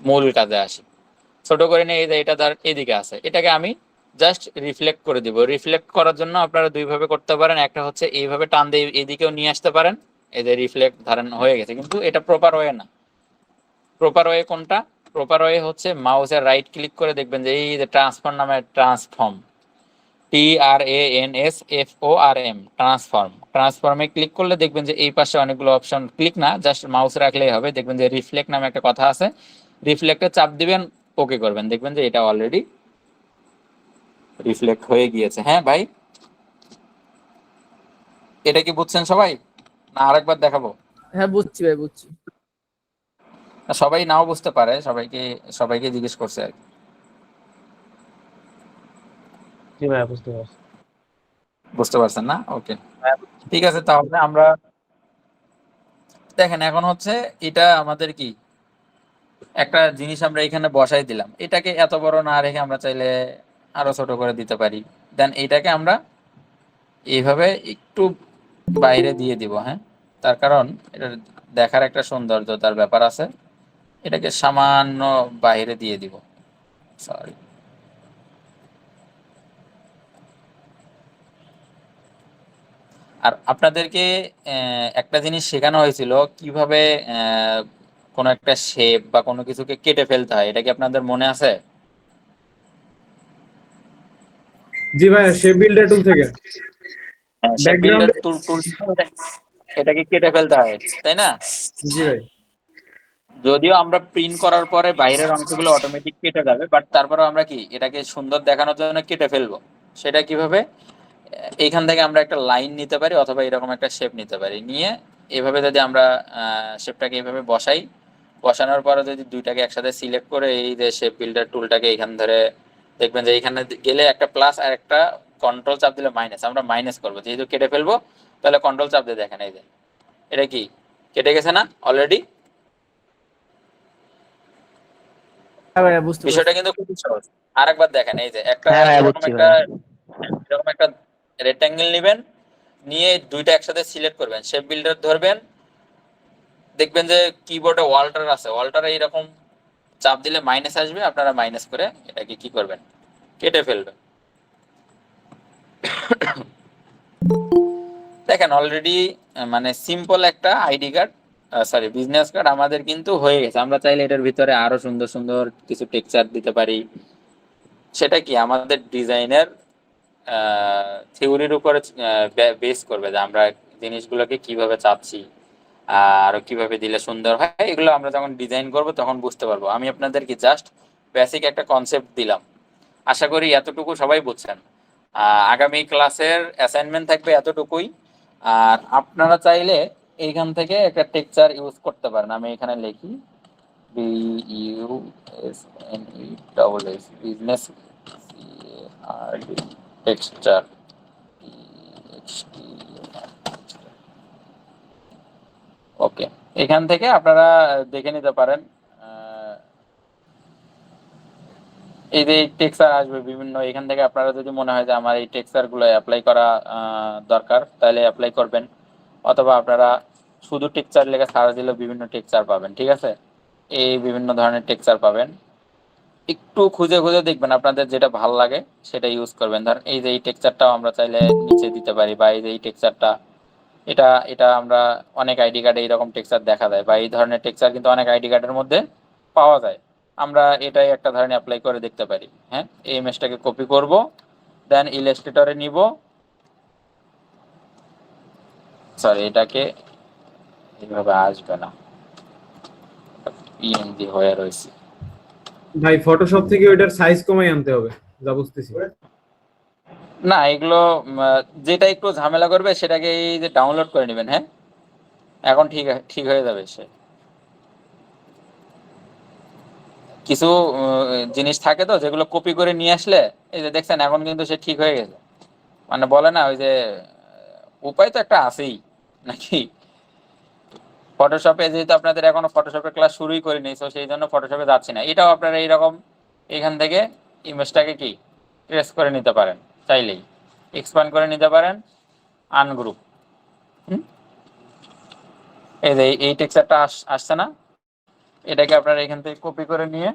S2: মূল কাজে আসি, ছোট করে নিয়ে এটা ধর এদিকে আছে, এটাকে আমি জাস্ট রিফ্লেক্ট করে দিব। রিফ্লেক্ট করার জন্য আপনারা দুইভাবে করতে পারেন, একটা হচ্ছে এইভাবে টান দিয়ে এদিকেও নিয়ে আসতে পারেন। এই যে রিফ্লেক্ট ধরেন হয়ে গেছে, কিন্তু এটা প্রপার ওয়ে না। প্রপার ওয়ে কোনটা? প্রপার ওয়ে হচ্ছে মাউসের রাইট ক্লিক করে দেখবেন যে এই যে ট্রান্সফর্ম নামে TRANSFORM ট্রান্সফর্মে ক্লিক করলে দেখবেন যে এই পাশে অনেকগুলো অপশন, ক্লিক না জাস্ট মাউস রাখলেই হবে। দেখবেন যে রিফ্লেক্ট নামে একটা কথা আছে, রিফ্লেক্টে চাপ দিবেন, ওকে করবেন, দেখবেন যে এটা অলরেডি রিফ্লেক্ট হয়ে গিয়েছে। হ্যাঁ ভাই, এটা কি বুঝছেন সবাই, না আরেকবার দেখাবো?
S5: হ্যাঁ বুঝছি ভাই, বুঝছি।
S2: সবাই নাও বুঝতে পারে, সবাইকে জিজ্ঞেস করছে আর কি।
S8: জি ভাই, বুঝতে পারছি।
S2: বুঝতে পারছেন না? ওকে, ঠিক আছে। তাহলে আমরা দেখেন এখন হচ্ছে এটা আমাদের কি একটা জিনিস আমরা এখানে বসাই দিলাম, এটাকে এত বড় না রেখে আমরা চাইলে আরো ছোট করে দিতে পারি। দেন এটাকে আমরা এইভাবে একটু বাইরে দিয়ে দিব। হ্যাঁ, তার কারণ এটা দেখার একটা সৌন্দর্যতার ব্যাপার আছে, এটাকে সামান্য বাইরে দিয়ে দিব। সরি, আর আপনাদেরকে একটা জিনিস শেখানো হয়েছিল কিভাবে কোনো একটা শেপ বা কোনো কিছুকে কেটে ফেলতে হয়, এটা কি আপনাদের মনে আছে?
S3: জি ভাইয়া, শেপ বিল্ডার টুল থেকে
S2: শেপ বিল্ডার
S3: ব্যাকগ্রাউন্ডে।
S2: টুল টুল এটাকে কেটে ফেলতে হয়, তাই না?
S3: জি ভাই।
S2: যদিও আমরা প্রিন্ট করার পরে বাইরের অংশগুলো অটোমেটিক কেটে যাবে, বাট তারপরে আমরা কি এটাকে সুন্দর দেখানোর জন্য কেটে ফেলবো। সেটা কিভাবে? এইখান থেকে আমরা একটা লাইন নিতে পারি অথবা এরকম একটা শেপ নিতে পারি, নিয়ে এভাবে যদি আমরা শেপটাকে এইভাবে বসাই, বসানোর পরে যদি দুইটাকে একসাথে সিলেক্ট করে এই যে শেপ বিল্ডার টুলটাকে এইখান ধরে দেখবেন যে এইখানে গেলে একটা প্লাস আর একটা কন্ট্রোল চাপ দিলে মাইনাস, আমরা মাইনাস করবো যেহেতু কেটে ফেলবো, তাহলে কন্ট্রোল চাপ দিয়ে দেখেন এই যে এটা কি কেটে গেছে না অলরেডি?
S5: হ্যাঁ ভাইয়া, বুঝতে পারছি।
S2: বিষয়টা কিন্তু খুবই সহজ। আরেকবার দেখেন এই যে একটা
S8: হ্যাঁ ভাইয়া,
S2: এরকম
S8: বুঝছি
S2: একটা
S8: ভাইয়া।
S2: এরকম একটা রেক্ট্যাঙ্গেল নেবেন, নিয়ে দুইটা একসাথে সিলেক্ট করবেন, শেপ বিল্ডার ধরবেন, দেখবেন যে কিবোর্ডে ওয়াল্টার আছে, ওয়াল্টারে এইরকম চাপ দিলে মাইনাস আসবে, আপনারা মাইনাস করে এটাকে কি করবেন, কেটে ফেলবেন। দেখেন অলরেডি মানে সিম্পল একটা ID card, sorry business card আমাদের কিন্তু হয়ে গেছে। আমরা চাইলে এটার ভিতরে আরো সুন্দর সুন্দর কিছু টেক্সচার দিতে পারি, সেটা কি আমাদের ডিজাইনের থিওরির উপরে বেস করবে যে আমরা জিনিসগুলোকে কিভাবে চাচ্ছি আর কিভাবে দিলে সুন্দর হয়, এগুলো আমরা যখন ডিজাইন করব তখন বুঝতে পারবো। আমি আপনাদেরকে জাস্ট বেসিক একটা কনসেপ্ট দিলাম, আশা করি এতটুকু সবাই বুঝছেন। আগামী ক্লাসের অ্যাসাইনমেন্ট থাকবে এতটুকুই। আর আপনারা চাইলে এইখান থেকে একটা টেক্সচার ইউজ করতে পারেন। আমি এখানে লিখি BUSNESS, বিজনেস টেক্সচার। ওকে, এখান থেকে আপনারা দেখে নিতে পারেন এই যে টেক্সচার আসবে বিভিন্ন, এখান থেকে আপনারা যদি মনে হয় যে আমার এই টেক্সচার গুলো অ্যাপ্লাই করা দরকার, তাহলে অ্যাপ্লাই করবেন, অথবা আপনারা শুধু টেক্সচার লেখা সার্চ দিলে বিভিন্ন টেক্সচার পাবেন। ঠিক আছে, এই বিভিন্ন ধরনের টেক্সচার পাবেন, একটু খুঁজে খুঁজে দেখবেন আপনাদের যেটা ভালো লাগে সেটা ইউজ করবেন। ধরেন এই যে এই টেক্সচারটাও আমরা চাইলে নিচে দিতে পারি, বা এই যে এই টেক্সচারটা, এটা এটা আমরা অনেক আইডি কার্ডে এইরকম টেক্সচার দেখা যায়, বা এই ধরনের টেক্সচার কিন্তু অনেক আইডি কার্ডের মধ্যে পাওয়া যায়। আমরা এটাই একটা ধরনের অ্যাপ্লাই করে দেখতে পারি। হ্যাঁ, এই ইমেজটাকে কপি করব, দেন ইলাস্ট্রেটরে নিব, সরি এটাকে এইভাবে আসবে না, পিএনজি হয়ে রয়েছে।
S3: ভাই ফটোশপ থেকে ওইটার সাইজ কমাই আনতে হবে, যা বুঝতেছি।
S2: না এগুলো যেটা একটু ঝামেলা করবে সেটাকে এই যে ডাউনলোড করে নেবেন। হ্যাঁ, এখন ঠিক হয়ে যাবে। সে কিছু জিনিস থাকে তো যেগুলো কপি করে নিয়ে আসলে, এই যে দেখছেন এখন কিন্তু সে ঠিক হয়ে গেছে। মানে বলে না ওই যে উপায় তো একটা আছেই নাকি। ফটোশপে যেহেতু আপনাদের এখনো ফটোশপের ক্লাস শুরুই করিনি, তো সেই জন্য ফটোশপে যাচ্ছি না। এটাও আপনারা এইরকম এখান থেকে ইমেজটাকে কি ট্রেস করে নিতে পারেন, চাইলেই এক্সপ্যান্ড করে নিতে পারেন, আনগ্রুপ। এই যে এই টেক্সচারটা আসছে না, এটাকে আপনারা এখান থেকে কপি করে নিয়ে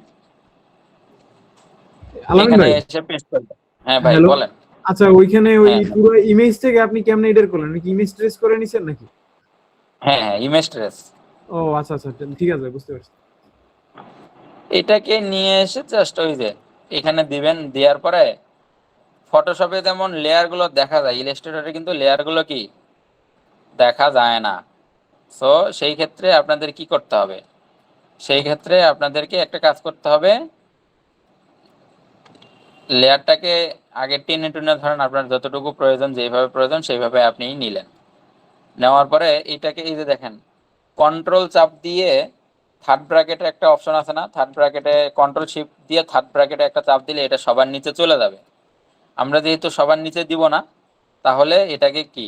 S3: আলামিন
S2: এখানে
S3: ভাই।
S2: এসে পেস্ট করবেন। হ্যাঁ ভাই
S3: হ্যালো।
S2: বলেন।
S3: আচ্ছা, ওইখানে ওই
S2: হ্যাঁ
S3: পুরো ইমেজ থেকে আপনি কেমনে এডিট করলেন? নাকি ইমেজ ট্রেস করে নিছেন নাকি?
S2: হ্যাঁ হ্যাঁ, ইমেজ ট্রেস।
S3: ও আচ্ছা আচ্ছা, ঠিক আছে, বুঝতে পারছি।
S2: এটাকে নিয়ে এসে জাস্ট ওই যে এখানে দিবেন, দেওয়ার পরে ফটোশপে যেমন লেয়ার গুলো দেখা যায়, ইলাস্ট্রেটরে কিন্তু লেয়ার গুলো কি দেখা যায় না। সো সেই ক্ষেত্রে আপনাদের কি করতে হবে, সেই ক্ষেত্রে আপনাদেরকে একটা কাজ করতে হবে, লেয়ারটাকে আগে টেনে টুনে ধরেন আপনার যতটুকু প্রয়োজন, যেভাবে প্রয়োজন সেইভাবে আপনি নিলেন। নেওয়ার পরে এইটাকে এই যে দেখেন কন্ট্রোল চাপ দিয়ে থার্ড ব্র্যাকেটে একটা অপশন আছে না, থার্ড ব্র্যাকেটে কন্ট্রোল শিফট দিয়ে থার্ড ব্র্যাকেটে একটা চাপ দিলে এটা সবার নিচে চলে যাবে। আমরা যেহেতু সবার নিচে দিব না, তাহলে এটাকে কি,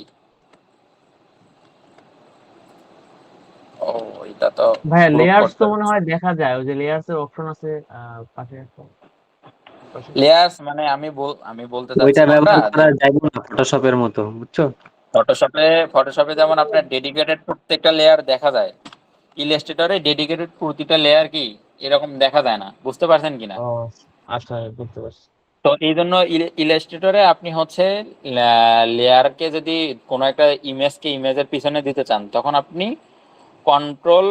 S2: ও এটা তো
S8: ভাইয়া
S2: গ্রুপ
S8: লেয়ার্স
S2: করতে
S8: তো
S2: হবে।
S8: মনে হয় দেখা যায়, ওই যে লেয়ার্স এর অপশন আছে পাশে একটা পাশে।
S2: লেয়ার্স মানে আমি বলতে
S9: ওইটা
S2: চাচ্ছিলাম আমরা
S9: ব্যবহার
S2: যে
S9: করা যাবে না ফটোশপের মতো, বুঝছো?
S2: ফটোশপে যেমন আপনার ডেডিকেটেড প্রত্যেকটা লেয়ার দেখা যায়, ইলাস্ট্রেটরে ডেডিকেটেড প্রতিটা লেয়ার কি এরকম দেখা যায় না, বুঝতে পারছেন কিনা?
S8: ও আচ্ছা, বুঝতে পারছি।
S2: তো এই জন্য ইলাস্ট্রেটরে আপনি হচ্ছে লেয়ারকে যদি কোনো একটা ইমেজের পিছনে দিতে চান, তখন আপনি কন্ট্রোল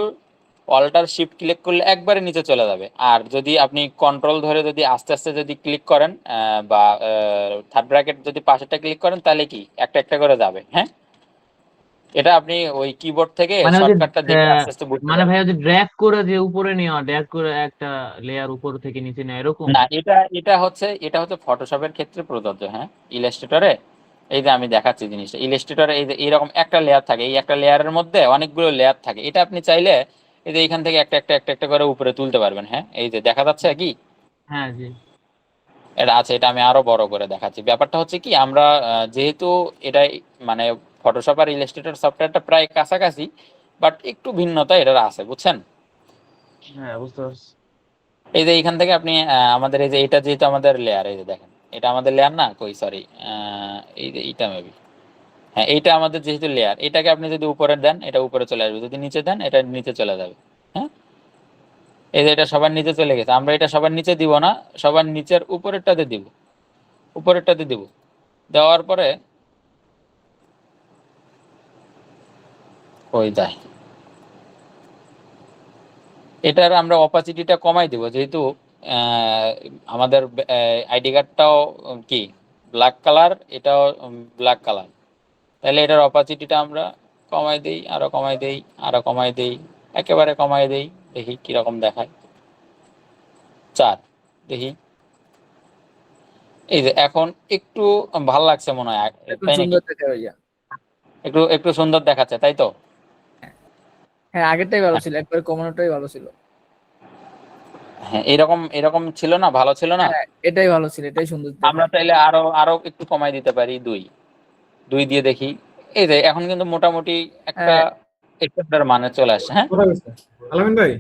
S2: অল্টার শিফট ক্লিক করলে একবারে নিচে চলে যাবে। আর যদি আপনি কন্ট্রোল ধরে যদি আস্তে আস্তে যদি ক্লিক করেন বা থার্ড ব্র্যাকেট যদি পাশেরটা ক্লিক করেন, তাহলে কি একটা একটা করে যাবে। হ্যাঁ, এটা আপনি ওই কিবোর্ড থেকে
S8: মানে ওই যে
S2: শর্টকাটটা দেখে আস্তে আস্তে বুঝতে
S8: মানে
S2: পারবেন।
S8: ভাই ওই যে ড্র্যাগ করে যে উপরে নেওয়া, ড্র্যাগ করে একটা লেয়ার উপর থেকে নিচে নেওয়া এরকম।
S2: না, এটা হচ্ছে ফটোশপের ক্ষেত্রে প্রযোজ্য। হ্যাঁ, ইলাস্ট্রেটরে এই যে আমি দেখাচ্ছি জিনিসটা, ইলাস্ট্রেটরে এই যে এইরকম একটা লেয়ার থাকে, এই একটা লেয়ারের মধ্যে অনেকগুলো লেয়ার থাকে। এটা আপনি চাইলে এই যে এইখান থেকে একটা একটা একটা একটা করে উপরে তুলতে পারবেন। হ্যাঁ, এই যে দেখা যাচ্ছে কি
S8: হ্যাঁ জি।
S2: এটা আছে, এটা আমি আরো বড় করে দেখাচ্ছি। ব্যাপারটা হচ্ছে কি, আমরা যেহেতু এটা মানে ফটোশপ আর ইলাস্ট্রেটর সফটওয়্যারটা প্রায় কাছাকাছি, বাট একটু ভিন্নতা এটার আছে, বুঝছেন?
S8: হ্যাঁ বুঝতে পারছি।
S2: এই যে এইখান থেকে আপনি আমাদের এই যে এটা যেহেতু আমাদের লেয়ার, এই যে দেখেন এটা আমাদের লেয়ার না, কই সরি, এই যে এইটা মেবি, হ্যাঁ এইটা আমাদের যেহেতু লেয়ার, এটাকে আপনি যদি উপরে দেন এটা উপরে চলে আসবে, যদি নিচে দেন এটা নিচে চলে যাবে। হ্যাঁ, এই যে এটা সবার নিচে চলে গেছে, আমরা এটা সবার নিচে দিব না, সবার নিচের উপরেরটাতে দিব, উপরেরটাতে দিব। দেওয়ার পরে ওই যায়, এটার আমরা অপাসিটিটা কমাই দিব, যেহেতু আমাদের আইডি কার্ডটাও কি ব্ল্যাক কালার, এটাও ব্ল্যাক কালার, তাহলে এটার অপাসিটিটা আমরা কমাই দেই, আরো কমাই দেই, আরো কমাই দেই, একেবারে কমাই দেই, দেখি কিরকম দেখায়। 4 দেখি, এই যে এখন একটু ভাল লাগছে মনে হয়,
S5: এখন
S2: তাই নাকি?
S5: সুন্দর দেখা ভাইয়া।
S2: একটু একটু সুন্দর দেখাচ্ছে, তাই তো?
S5: হ্যাঁ, আগেরটাই ভালো ছিল, একবার কমানোটাই ভালো ছিল।
S2: হ্যাঁ, এরকম এরকম ছিল না, ভালো ছিল না?
S5: হ্যাঁ, এটাই ভালো ছিল, এটাই সুন্দর দেখা।
S2: আমরা চাইলে আরো আরো একটু কমাই দিতে পারি, 2 দিয়ে দেখি। এই যে এখন কিন্তু মোটামুটি একটা
S5: হ্যাঁ,
S2: এক্সেপ্টার মানে চলে আসছে। হ্যাঁ
S3: কোথায় গেছে আলামিন ভাই?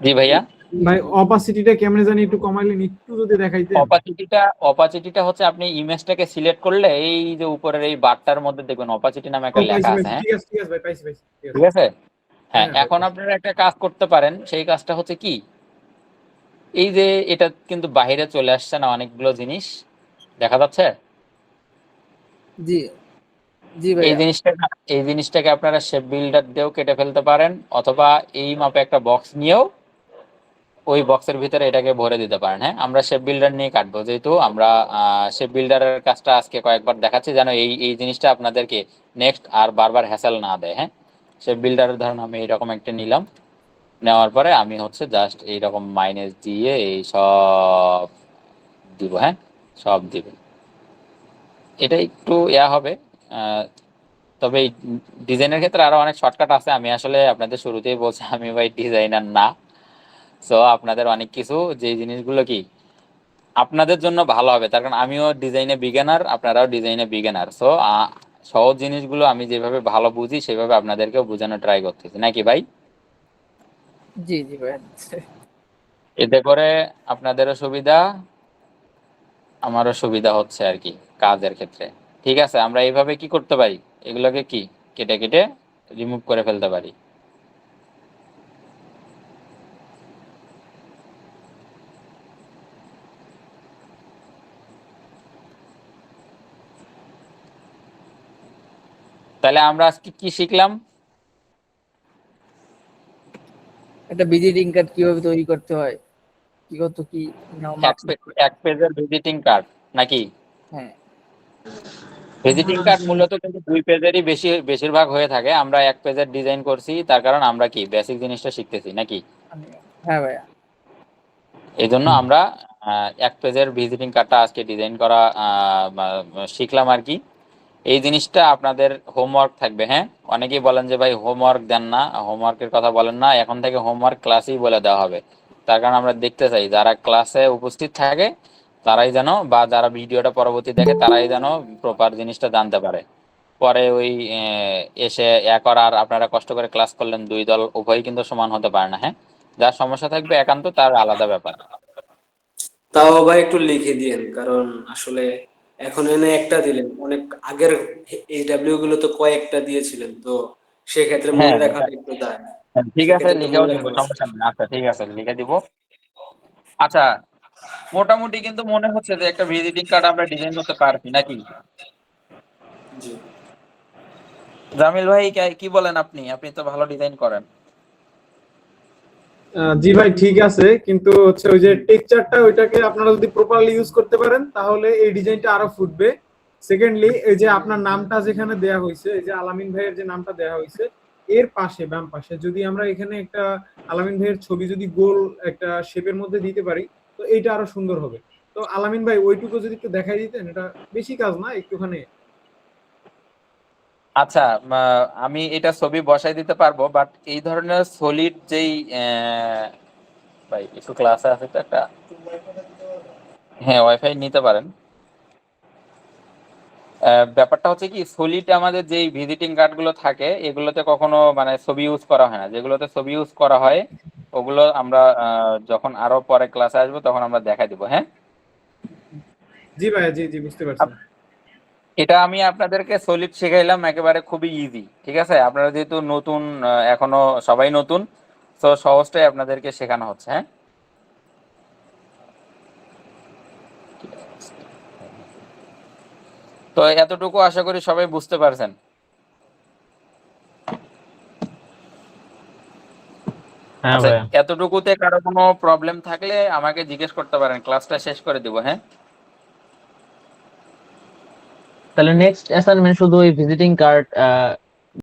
S2: জি ভাইয়া।
S3: ভাই অপাসিটিটা কেমনে জানি একটু কমাইলেন, একটু যদি দেখাইতেন।
S2: অপাসিটিটা হচ্ছে আপনি ইমেজটাকে সিলেক্ট করলে এই যে উপরের এই বারটার মধ্যে দেখবেন অপাসিটি নামে একটা লেখা আছে। হ্যাঁ,
S3: ঠিক আছে ঠিক আছে ভাই, পাইছি পাইছি, ঠিক আছে।
S2: ঠিক আছে। হ্যাঁ,
S3: হ্যাঁ,
S2: এখন আপনারা একটা কাজ করতে পারেন, সেই কাজটা হচ্ছে কি, এই যে এটা কিন্তু বাইরে চলে আসছে না অনেকগুলো জিনিস, দেখা যাচ্ছে?
S5: জি জি
S2: এই
S5: ভাইয়া।
S2: জিনিসটাকে আপনারা শেপ বিল্ডার দিয়েও কেটে ফেলতে পারেন, অথবা এই মাপে একটা বক্স নিয়েও ওই বক্সের ভিতরে এটাকে ভরে দিতে পারেন। হ্যাঁ, আমরা শেপ বিল্ডার নিয়ে কাটবো, যেহেতু আমরা শেপ বিল্ডারের কাজটা আজকে কয়েকবার দেখাচ্ছি, যেন এই এই জিনিসটা আপনাদেরকে নেক্সট আর বারবার হ্যাসেল না দেয়। হ্যাঁ, শেপ বিল্ডারের ধরুন আমি এইরকম একটা নিলাম, নেওয়ার পরে আমি হচ্ছে জাস্ট এইরকম মাইনাস দিয়ে এই সব দিব। হ্যাঁ, সব দিব, এটা একটু হবে। তবে এই ডিজাইনের ক্ষেত্রে আরো অনেক শর্টকাট আছে, আমি আসলে আপনাদের শুরুতেই বলছি আমি ভাই ডিজাইনার না। সো আপনাদের অনেক কিছু যে জিনিসগুলো কি আপনাদের জন্য ভালো হবে, তার কারণ আমিও ডিজাইনে বিগিনার, আপনারাও ডিজাইনে বিগিনার। সো সহজ জিনিসগুলো আমি যেভাবে ভালো বুঝি সেভাবে আপনাদেরকেও বোঝানোর ট্রাই করতেছি, নাকি ভাই?
S5: জি জি ভাইয়া।
S2: এতে করে আপনাদেরও সুবিধা, আমারও সুবিধা হচ্ছে আর কি কাজের ক্ষেত্রে। ঠিক আছে, আমরা এইভাবে কি করতে পারি, এগুলোকে কি কেটে কেটে রিমুভ করে ফেলতে পারি। তাহলে আমরা আজকে কি শিখলাম?
S5: একটা ভিজিটিং কার্ড কিভাবে তৈরি করতে হয়, কি কত কি
S2: এক পেজের ভিজিটিং কার্ড নাকি?
S5: হ্যাঁ
S2: ভিজিটিং কার্ড মূলত কিন্তু 2 পেজেরই বেশিরভাগ হয়ে থাকে, আমরা 1 পেজের ডিজাইন করছি, তার কারণ আমরা কি বেসিক জিনিসটা শিখতেছি নাকি?
S5: হ্যাঁ ভাইয়া।
S2: এই জন্য আমরা 1 পেজের ভিজিটিং কার্ডটা আজকে ডিজাইন করা শিখলাম আর কি। এই জিনিসটা আপনাদের হোমওয়ার্ক থাকবে। হ্যাঁ, অনেকেই বলেন যে ভাই হোমওয়ার্ক দেন না, হোমওয়ার্কের কথা বলেন না, এখন থেকে হোমওয়ার্ক ক্লাসেই বলে দেওয়া হবে। তার কারণ আমরা দেখতে চাই যারা ক্লাসে উপস্থিত থাকে তারাই যেন, বা যারা ভিডিওটা পরবর্তী দেখে তারাই যেন প্রপার জিনিসটা জানতে পারে। পরে ওই এসে করার আপনারা কষ্ট করে ক্লাস করলেন, 2 দল উভয়ই কিন্তু সমান হতে পারে না। হ্যাঁ, যার সমস্যা থাকবে একান্ত তার আলাদা ব্যাপার।
S7: তাও ভাই একটু লিখে দিয়েন, কারণ আসলে এখন এনে একটা দিলেন, অনেক আগের এইচডাব্লিউ গুলো তো কয়েকটা দিয়েছিলেন, তো সেক্ষেত্রে
S2: হ্যাঁ
S7: মনে রাখাটা একটু দায়।
S2: ঠিক আছে,
S7: সেক্ষেত্রে তো
S2: লিখেও
S7: মনে
S2: দিব,
S7: রাখা উচিত।
S2: সমস্যা নেই। আচ্ছা ঠিক আছে, লিখে দিব। আচ্ছা, মোটামুটি কিন্তু মনে হচ্ছে যে একটা ভিজিটিং কার্ড আমরা ডিজাইন করতে পারছি নাকি?
S7: জি।
S2: জামিল ভাই কি বলেন আপনি? আপনি তো ভালো ডিজাইন করেন।
S3: জি ভাই ঠিক আছে, কিন্তু হচ্ছে ওই যে টেক্সচারটা ওইটাকে আপনারা যদি প্রপারলি ইউজ করতে পারেন তাহলে এই ডিজাইনটা আরো ফুটবে। সেকেন্ডলি, এই যে আপনার নামটা যেখানে দেয়া হয়েছে, এই যে আলামিন ভাইয়ের যে নামটা দেয়া হয়েছে, এর পাশে বাম পাশে যদি আমরা এখানে একটা আলামিন ভাইয়ের ছবি যদি গোল একটা শেপের মধ্যে দিতে পারি, তো এইটা আরো সুন্দর হবে। তো আলামিন ভাই ওইটুকু যদি একটু দেখাই দিতেন, এটা বেশি কাজ না, একটুখানি।
S2: আচ্ছা, আমি এটা ছবি বসাই দিতে পারবো, বাট এই ধরনের সলিড যেই ভাই একটু ক্লাসে আছে তো একটা, হ্যাঁ ওয়াইফাই নিতে পারেন। ব্যাপারটা হচ্ছে কি, সলিড আমাদের যেই ভিজিটিং কার্ড গুলো থাকে এগুলোতে কখনো মানে ছবি ইউজ করা হয় না। যেগুলোতে ছবি ইউজ করা হয় ওগুলো আমরা যখন আরো পরে ক্লাসে আসবো তখন আমরা দেখাই দিব। হ্যাঁ,
S3: জি ভাই, জি জি বুঝতে পারছি।
S2: এটা আমি আপনাদেরকে সলিড শেখাইলাম একেবারে খুবই ইজি, ঠিক আছে? আপনারা যেহেতু নতুন, এখনো সবাই নতুন, তো সহজটাই আপনাদেরকে শেখানো হচ্ছে। হ্যাঁ, তো এতটুকু আশা করি সবাই বুঝতে পারছেন।
S8: হ্যাঁ
S2: আচ্ছা,
S8: ভাইয়া।
S2: এতটুকুতে কারো কোনো প্রবলেম থাকলে আমাকে জিজ্ঞেস করতে পারেন, ক্লাসটা শেষ করে দিব। হ্যাঁ,
S8: তাহলে নেক্সট অ্যাসাইনমেন্ট শুধু ওই ভিজিটিং কার্ড